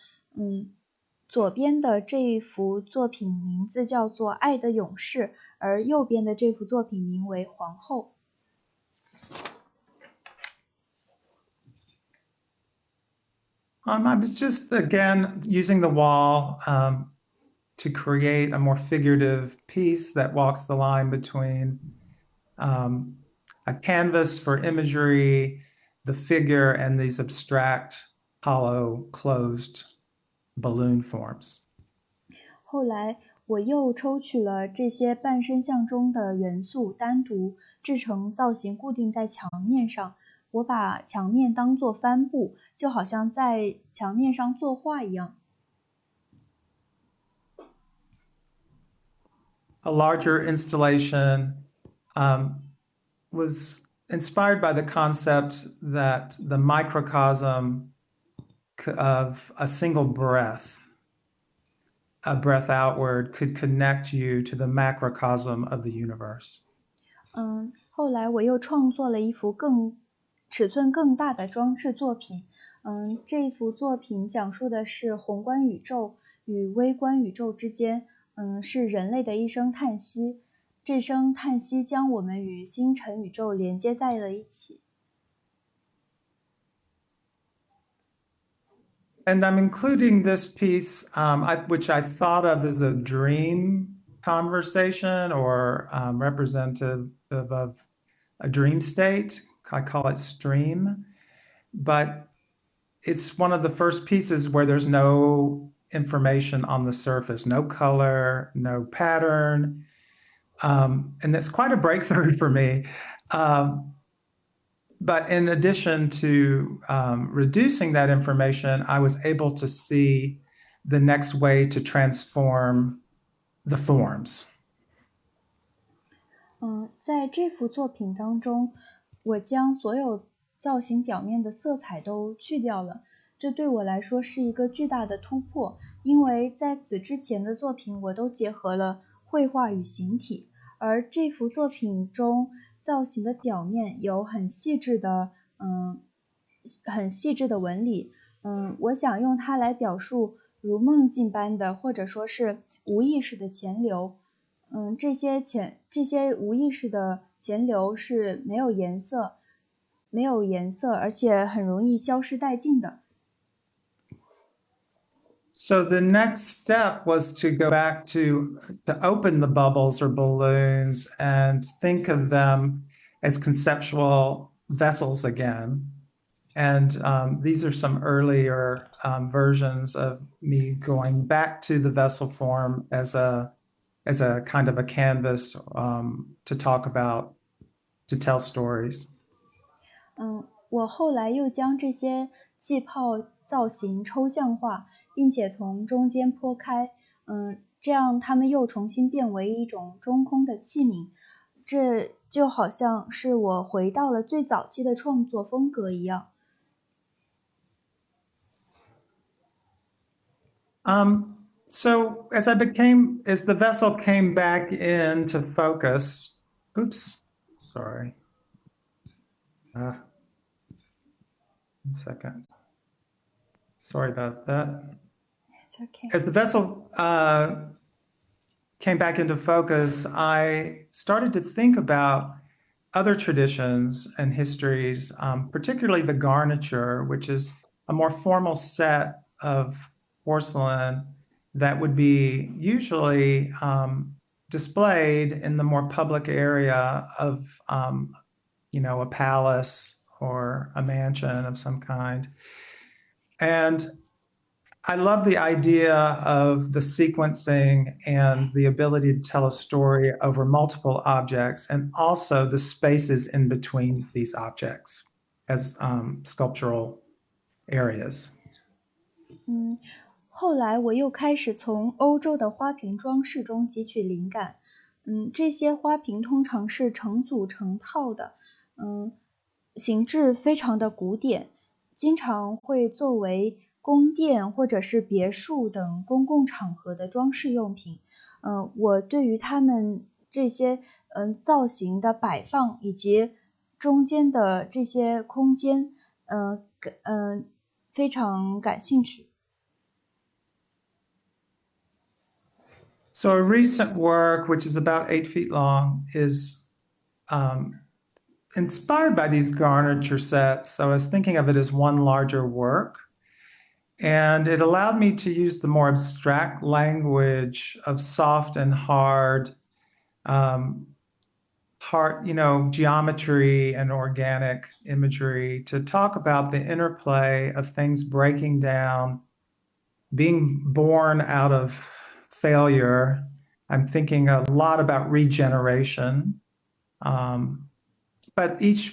左边的这一幅作品名字叫做《爱的勇士》，而右边的这幅作品名为《皇后》。I was just, again, using the wall to create a more figurative piece that walks the line between a canvas for imagery, the figure, and these abstract, hollow, closed balloon forms. 后来我又抽取了这些半身像中的元素，单独制成造型，固定在墙面上。我把墙面当作帆布，就好像在墙面上作画一样。A larger installation was inspired by the concept that the microcosm of a single breath, a breath outward, could connect you to the macrocosm of the universe. 后来我又创作了一幅尺寸更大的装置作品。这幅作品讲述的是宏观宇宙与微观宇宙之间，是人类的一声叹息。这声叹息将我们与星辰宇宙连接在了一起。And I'm including this piece, which I thought of as a dream conversation or representative of a dream state. I call it stream. But it's one of the first pieces where there's no information on the surface, no color, no pattern. And that's quite a breakthrough for me. But in addition to reducing that information, I was able to see the next way to transform the forms. 在这幅作品当中，我将所有造型表面的色彩都去掉了，这对我来说是一个巨大的突破，因为在此之前的作品我都结合了绘画与形体，而这幅作品中造型的表面有很细致的纹理，我想用它来表述如梦境般的或者说是无意识的潜流。这些无意识的潜流是没有颜色，而且很容易消失殆尽的。So the next step was to go back to open the bubbles or balloons and think of them as conceptual vessels again. And these are some earlier versions of me going back to the vessel form as a kind of a canvas to talk about, to tell stories. 我后来又将这些气泡造型抽象化，并且从中间剖开，这样它们又重新变为一种中空的器皿。这就好像是我回到了最早期的创作风格一样。So as the vessel came back into focus, oops, sorry. 1 second. Sorry about that. It's okay. As the vessel came back into focus, I started to think about other traditions and histories, particularly the garniture, which is a more formal set of porcelain that would be usually displayed in the more public area of, a palace or a mansion of some kind. And I love the idea of the sequencing and the ability to tell a story over multiple objects, and also the spaces in between these objects as sculptural areas. 后来我又开始从欧洲的花瓶装饰中汲取灵感。这些花瓶通常是成组成套的，形制非常的古典，经常会作为宫殿或者是别墅等公共场合的装饰用品。我对于它们这些造型的摆放以及中间的这些空间，非常感兴趣。So a recent work, which is about 8 feet long, is inspired by these garniture sets. So I was thinking of it as one larger work. And it allowed me to use the more abstract language of soft and hard, geometry and organic imagery to talk about the interplay of things breaking down, being born out of failure. I'm thinking a lot about regeneration. But this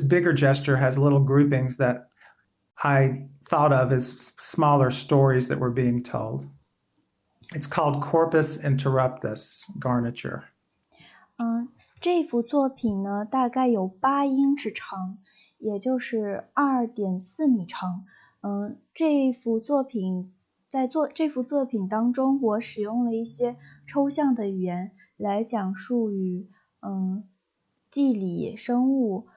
bigger gesture has little groupings that I thought of as smaller stories that were being told. It's called Corpus Interruptus Garniture. 这幅作品呢，大概有8英尺长，也就是2.4米长。这幅作品当中，我使用了一些抽象的语言来讲述与地理、生物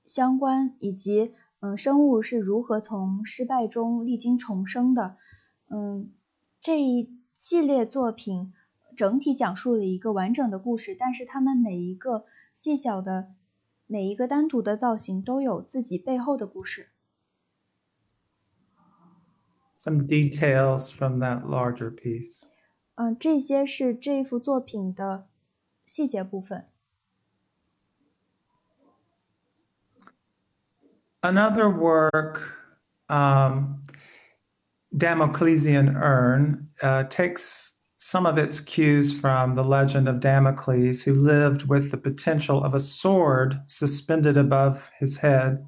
相关，以及生物是如何从失败中历经重生的。这一系列作品整体讲述了一个完整的故事，但是它们每一个单独的造型都有自己背后的故事。Some details from that larger piece. 这些是这幅作品的细节部分。Another work, Democlesian Urn, takes some of its cues from the legend of Damocles, who lived with the potential of a sword suspended above his head,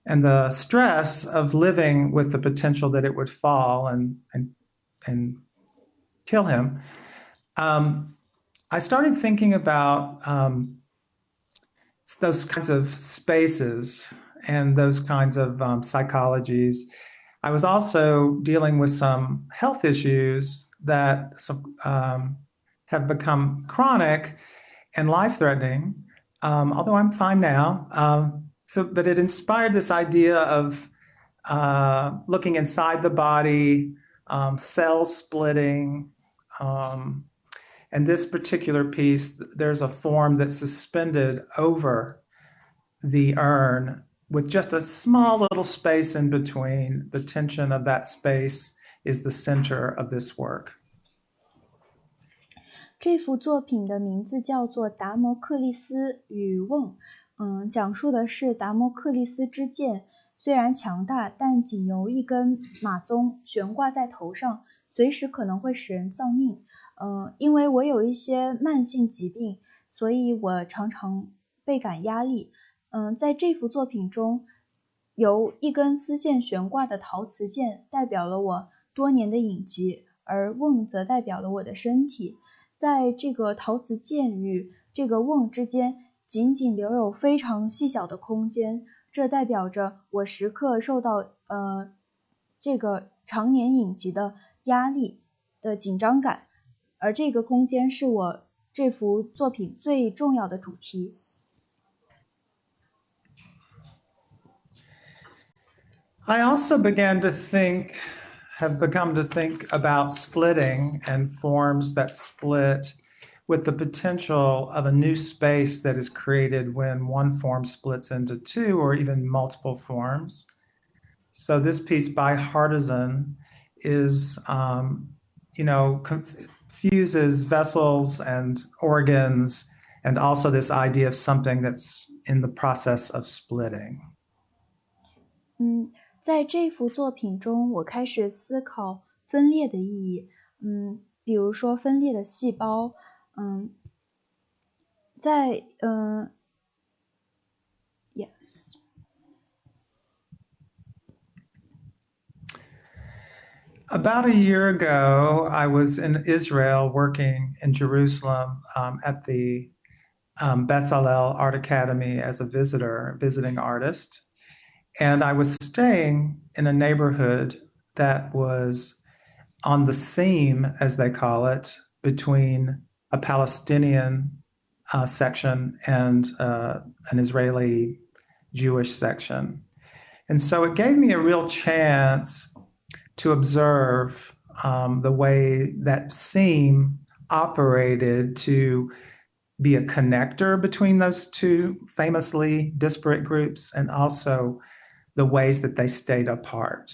and the stress of living with the potential that it would fall and kill him. I started thinking about those kinds of spaces and those kinds of psychologies. I was also dealing with some health issues that have become chronic and life-threatening, although I'm fine now. But it inspired this idea of looking inside the body, cell splitting, and this particular piece, there's a form that's suspended over the urn with just a small little space in between. The tension of that space is the center of this work. 这幅作品的名字叫做《达摩克利斯与瓮》，讲述的是达摩克利斯之剑虽然强大，但仅由一根马鬃悬挂在头上，随时可能会使人丧命。因为我有一些慢性疾病，所以我常常倍感压力。在这幅作品中，由一根丝线悬挂的陶瓷剑代表了我多年的隐疾，而瓮则代表了我的身体。在这个陶瓷剑与这个瓮之间仅仅留有非常细小的空间，这代表着我时刻受到这个常年隐疾的压力的紧张感，而这个空间是我这幅作品最重要的主题。I also have become to think about splitting and forms that split with the potential of a new space that is created when one form splits into two or even multiple forms. So this piece by Hardizan is, fuses vessels and organs, and also this idea of something that's in the process of splitting. 在这幅作品中，我开始思考分裂的意义。比如说分裂的细胞，yes. About a year ago, I was in Israel working in Jerusalem at the Bezalel Art Academy as a visiting artist. And I was staying in a neighborhood that was on the seam, as they call it, between a Palestinian section and an Israeli Jewish section. And so it gave me a real chance to observe the way that seam operated to be a connector between those two famously disparate groups, and also the ways that they stayed apart.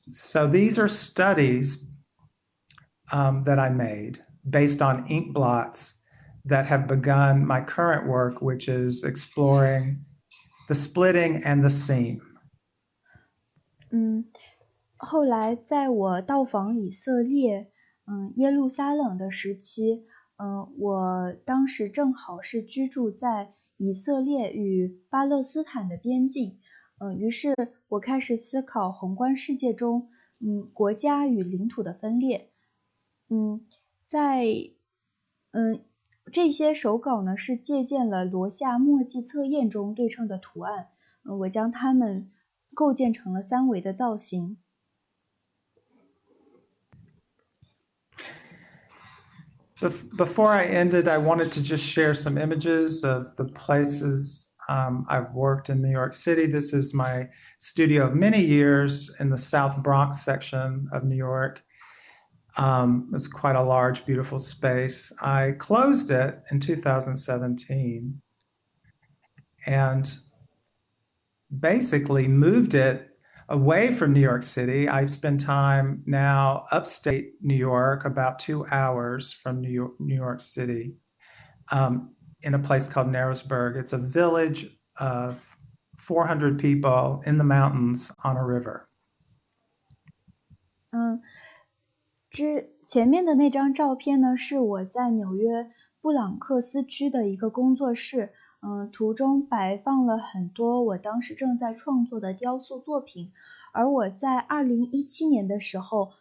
So these are studies that I made based on ink blots that have begun my current work, which is exploring the splitting and the seam. 后来在我到访以色列，耶路撒冷的时期，我当时正好是居住在以色列与巴勒斯坦的边境，于是我开始思考宏观世界中，国家与领土的分裂。这些手稿呢是借鉴了罗夏墨迹测验中对称的图案，我将它们构建成了三维的造型。Before I ended, I wanted to just share some images of the places I've worked in New York City. This is my studio of many years in the South Bronx section of New York. It's quite a large, beautiful space. I closed it in 2017 and basically moved it away from New York City. I spend time now upstate New York, about 2 hours from New York City, in a place called Narrowsburg. It's a village of 400 people in the mountains on a river. 前面的那张照片呢，是我在纽约布朗克斯区的一个工作室。图中摆放了很多我当时正在创作的雕塑作品，而我在2017年的时候，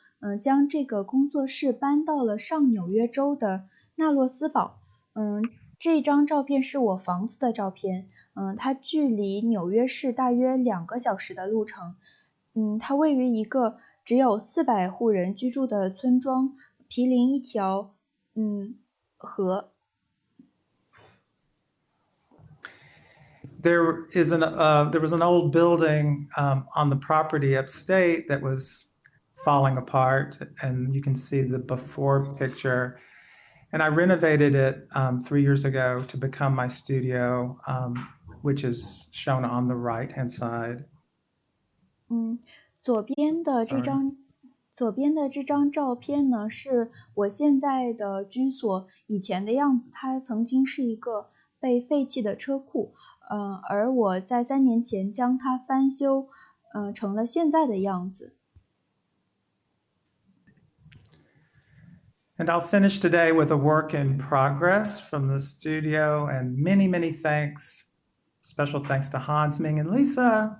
将这个工作室搬到了上纽约州的纳洛斯堡。这张照片是我房子的照片，它距离纽约市大约2个小时的路程。它位于一个只有400户人居住的村庄，毗邻一条河。There was an old building on the property upstate that was falling apart, and you can see the before picture. And I renovated it 3 years ago to become my studio, which is shown on the right-hand side. 左边的这张照片呢，是我现在的居所以前的样子。它曾经是一个被废弃的车库。而我在3年前将它翻修，成了现在的样子。And I'll finish today with a work in progress from the studio, and many, many thanks. Special thanks to Hans, Ming, and Lisa.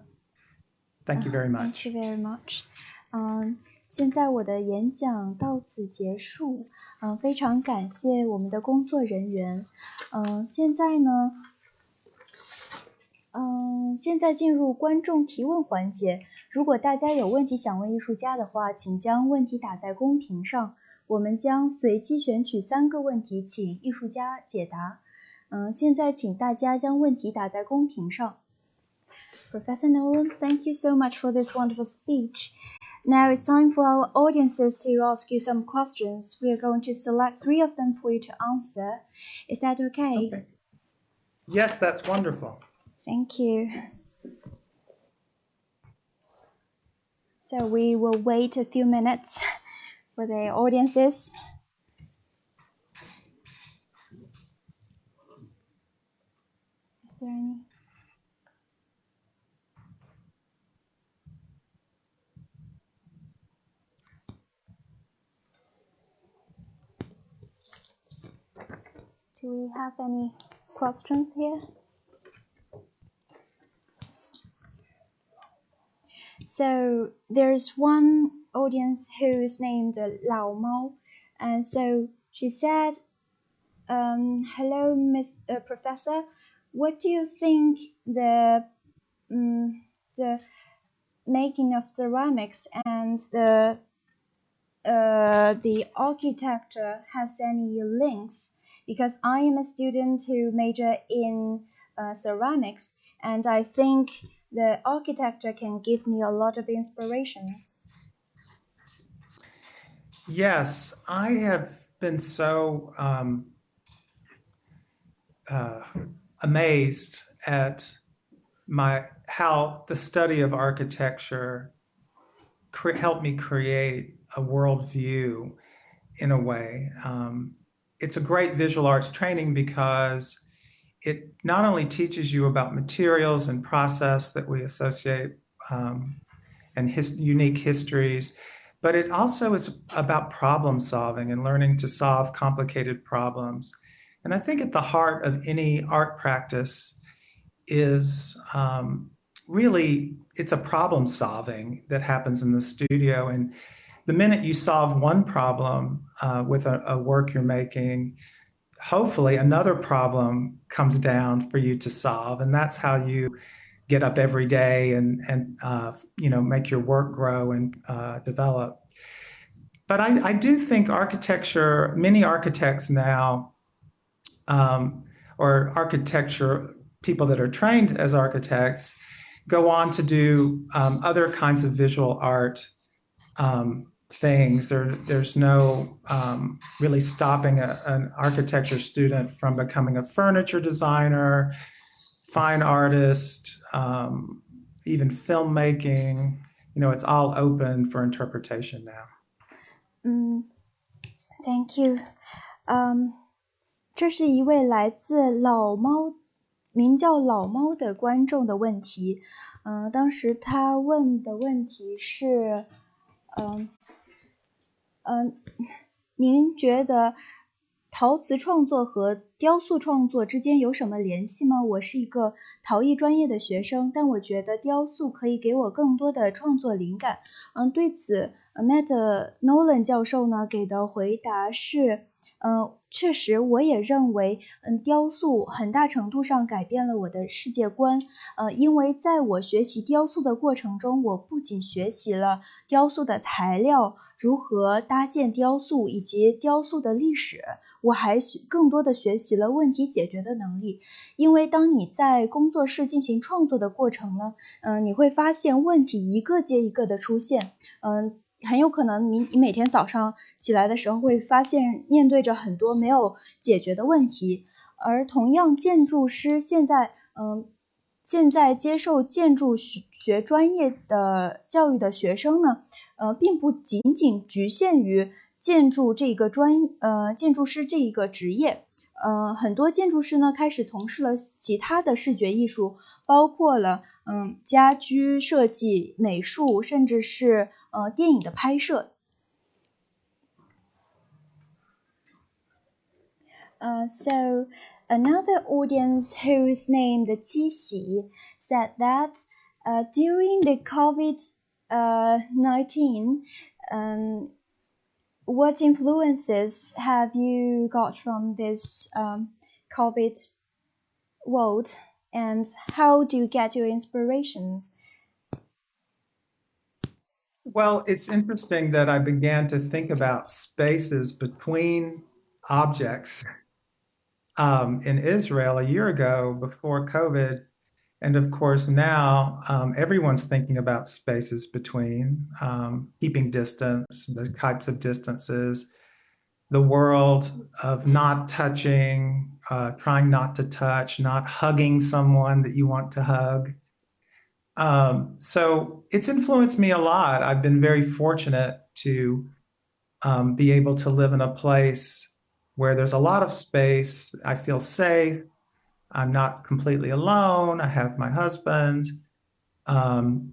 Thank you very Thank you much. very much. 现在我的演讲到此结束。非常感谢我们的工作人员。现在呢，现在进入观众提问环节。如果大家有问题想问艺术家的话，请将问题打在公屏上，我们将随机选取3个问题，请艺术家解答。现在请大家将问题打在公屏上。Professor Nolen, thank you so much for this wonderful speech. Now it's time for our audiences to ask you some questions. We are going to select 3 of them for you to answer. Is that okay? Yes, that's wonderful. Thank you. So we will wait a few minutes for the audiences. Is there any? Do we have any questions here? So there's one audience who's named Lao Mao, and so she said, hello, Miss Professor, what do you think the making of ceramics and the architecture has any links? Because I am a student who major in ceramics, and I think the architecture can give me a lot of inspirations. Yes, I have been so amazed at how the study of architecture helped me create a worldview in a way. It's a great visual arts training because it not only teaches you about materials and process that we associate and unique histories, but it also is about problem solving and learning to solve complicated problems. And I think at the heart of any art practice is really, it's a problem solving that happens in the studio. And the minute you solve one problem with a work you're making, hopefully another problem comes down for you to solve. And that's how you get up every day and make your work grow and develop. But I do think architecture, many architects now, or architecture people that are trained as architects, go on to do other kinds of visual art things. There's no really stopping an architecture student from becoming a furniture designer, fine artist, even filmmaking. It's all open for interpretation now. Thank you. 这是一位来自老猫，名叫老猫的观众的问题。当时他问的问题是，您觉得陶瓷创作和雕塑创作之间有什么联系吗？我是一个陶艺专业的学生，但我觉得雕塑可以给我更多的创作灵感。对此Matt Nolen 教授呢给的回答是，确实我也认为，雕塑很大程度上改变了我的世界观。因为在我学习雕塑的过程中，我不仅学习了雕塑的材料，如何搭建雕塑以及雕塑的历史，我还更多的学习了问题解决的能力。因为当你在工作室进行创作的过程呢，你会发现问题一个接一个的出现。很有可能你每天早上起来的时候会发现面对着很多没有解决的问题。而同样建筑师现在接受建筑学专业的教育的学生呢，并不仅仅局限于建筑师这一个职业。很多建筑师呢开始从事了其他的视觉艺术，包括了家居设计、美术，甚至是电影的拍摄。So another audience who's named Qixi said that During the COVID-19, what influences have you got from this COVID world, and how do you get your inspirations? Well, it's interesting that I began to think about spaces between objects in Israel a year ago before COVID. And of course, now everyone's thinking about spaces between, keeping distance, the types of distances, the world of not touching, trying not to touch, not hugging someone that you want to hug. So it's influenced me a lot. I've been very fortunate to be able to live in a place where there's a lot of space. I feel safe. I'm not completely alone. I have my husband um,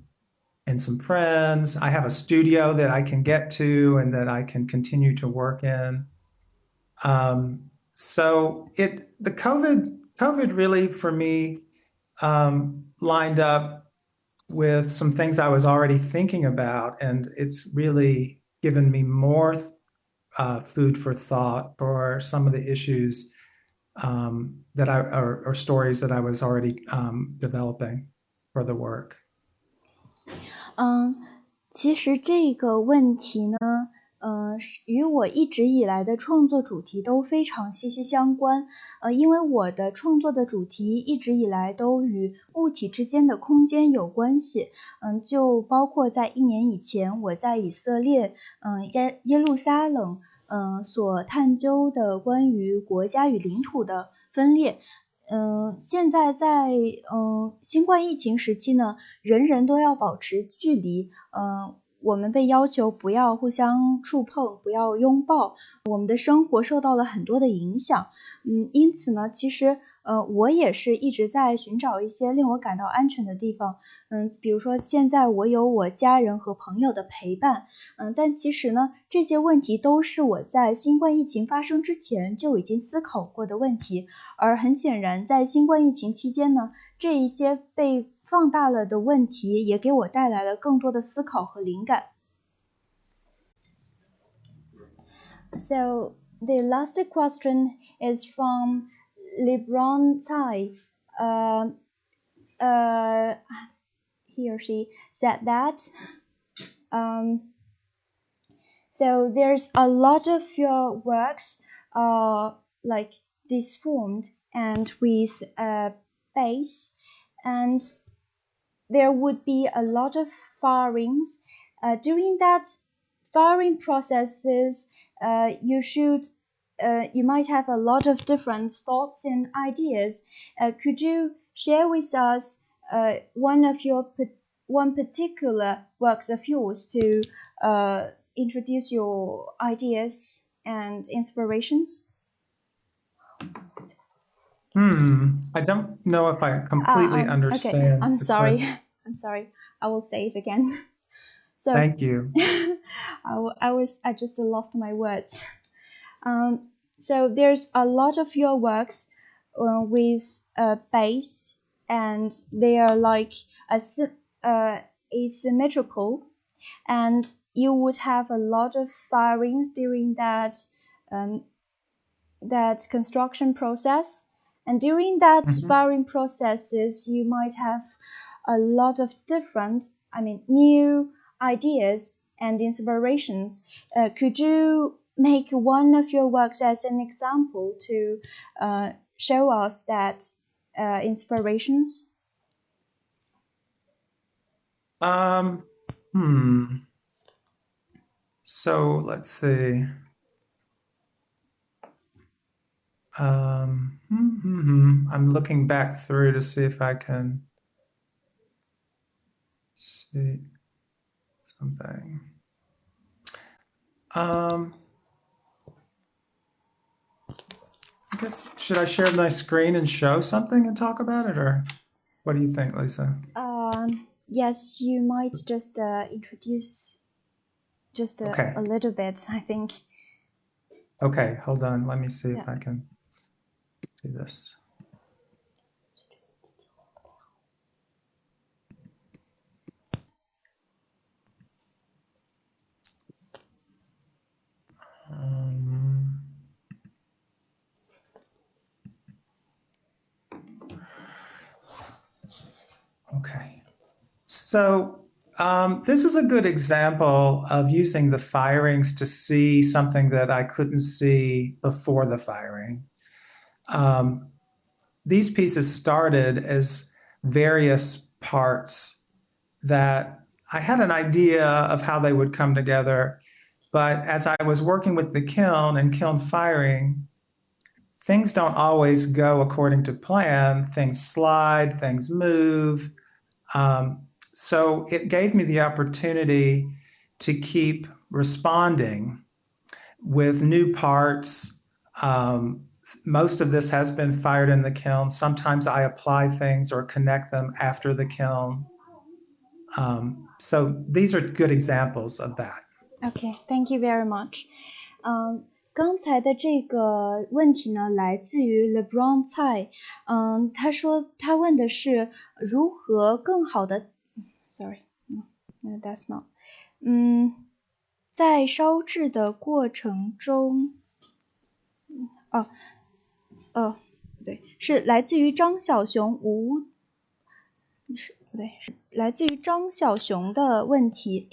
and some friends. I have a studio that I can get to and that I can continue to work in. So the COVID really for me lined up with some things I was already thinking about, and it's really given me more food for thought for some of the issues that or stories that I was already developing for the work. 其实这个问题呢，与我一直以来的创作主题都非常息息相关。因为我的创作的主题一直以来都与物体之间的空间有关系。就包括在1年以前，我在以色列，耶路撒冷，所探究的关于国家与领土的分裂。现在在新冠疫情时期呢，人人都要保持距离，我们被要求不要互相触碰，不要拥抱，我们的生活受到了很多的影响。因此呢，其实我也是一直在寻找一些令我感到安全的地方。比如说现在我有我家人和朋友的陪伴，但其实呢，这些问题都是我在新冠疫情发生之前就已经思考过的问题，而很显然在新冠疫情期间呢，这一些被放大了的问题也给我带来了更多的思考和灵感。So the last question is from LeBron Tsai. He or she said that so there's a lot of your works like disformed and with a base, and there would be a lot of firings. During that firing processes, you might have a lot of different thoughts and ideas. Could you share with us one particular works of yours to introduce your ideas and inspirations? I don't know if I completely understand. Okay. I'm sorry. I'm sorry. I will say it again. So thank you. I just lost my words. So there's a lot of your works with a base, and they are like asymmetrical, and you would have a lot of firings during that construction process. And during that firing processes, you might have a lot of different, new ideas and inspirations. Could you make one of your works as an example to show us that inspirations? So let's see. I'm looking back through to see if I can see something. I guess, should I share my screen and show something and talk about it, or what do you think, Lisa? Yes, you might just introduce just a little bit, I think. Okay, hold on. Let me see if I can do this. Okay. So this is a good example of using the firings to see something that I couldn't see before the firing. These pieces started as various parts that I had an idea of how they would come together. But as I was working with the kiln and kiln firing, things don't always go according to plan. Things slide, things move. So it gave me the opportunity to keep responding with new parts. Most of this has been fired in the kiln. Sometimes I apply things or connect them after the kiln. So these are good examples of that. Okay, thank you very much. 刚才的这个问题呢，来自于 LeBron 蔡。他说他问的是如何更好的 ，sorry，no, that's not。在烧制的过程中，不对，是来自于张小熊是来自于张小熊的问题。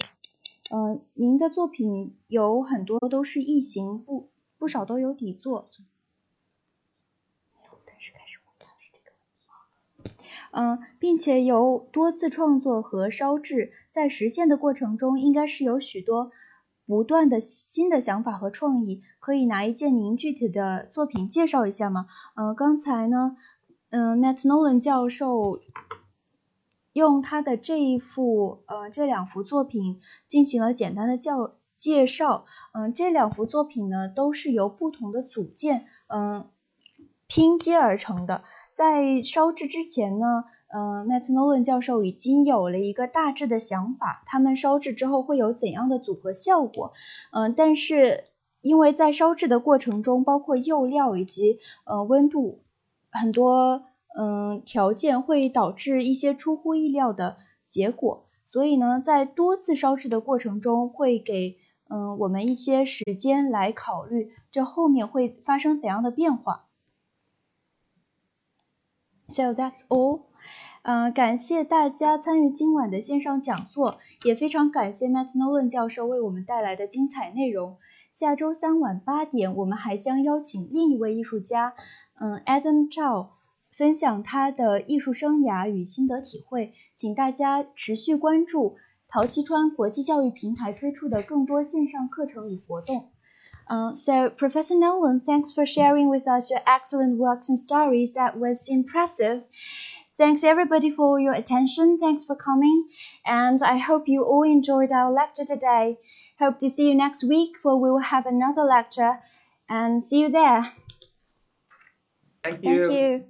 您的作品有很多都是异形，不少都有底座。并且有多次创作和烧制，在实现的过程中，应该是有许多不断的新的想法和创意。可以拿一件您具体的作品介绍一下吗？刚才呢，Matt Nolen 教授用他的这两幅作品进行了简单的介绍。这两幅作品呢，都是由不同的组件拼接而成的。在烧制之前呢，Matt Nolen 教授已经有了一个大致的想法，他们烧制之后会有怎样的组合效果。但是因为在烧制的过程中，包括釉料以及温度很多条件会导致一些出乎意料的结果，所以呢，在多次烧制的过程中，会给我们一些时间来考虑这后面会发生怎样的变化。So that's all. 感谢大家参与今晚的线上讲座，也非常感谢 Matt Nolen 教授为我们带来的精彩内容。下周三晚8点，我们还将邀请另一位艺术家，Adam Zhao 分享他的艺术生涯与心得体会，请大家持续关注陶溪川国际教育平台推出的更多线上课程与活动。So Professor Nolen, thanks for sharing with us your excellent works and stories. That was impressive. Thanks everybody for your attention. Thanks for coming. And I hope you all enjoyed our lecture today. Hope to see you next week for we will have another lecture. And see you there. Thank you. Thank you.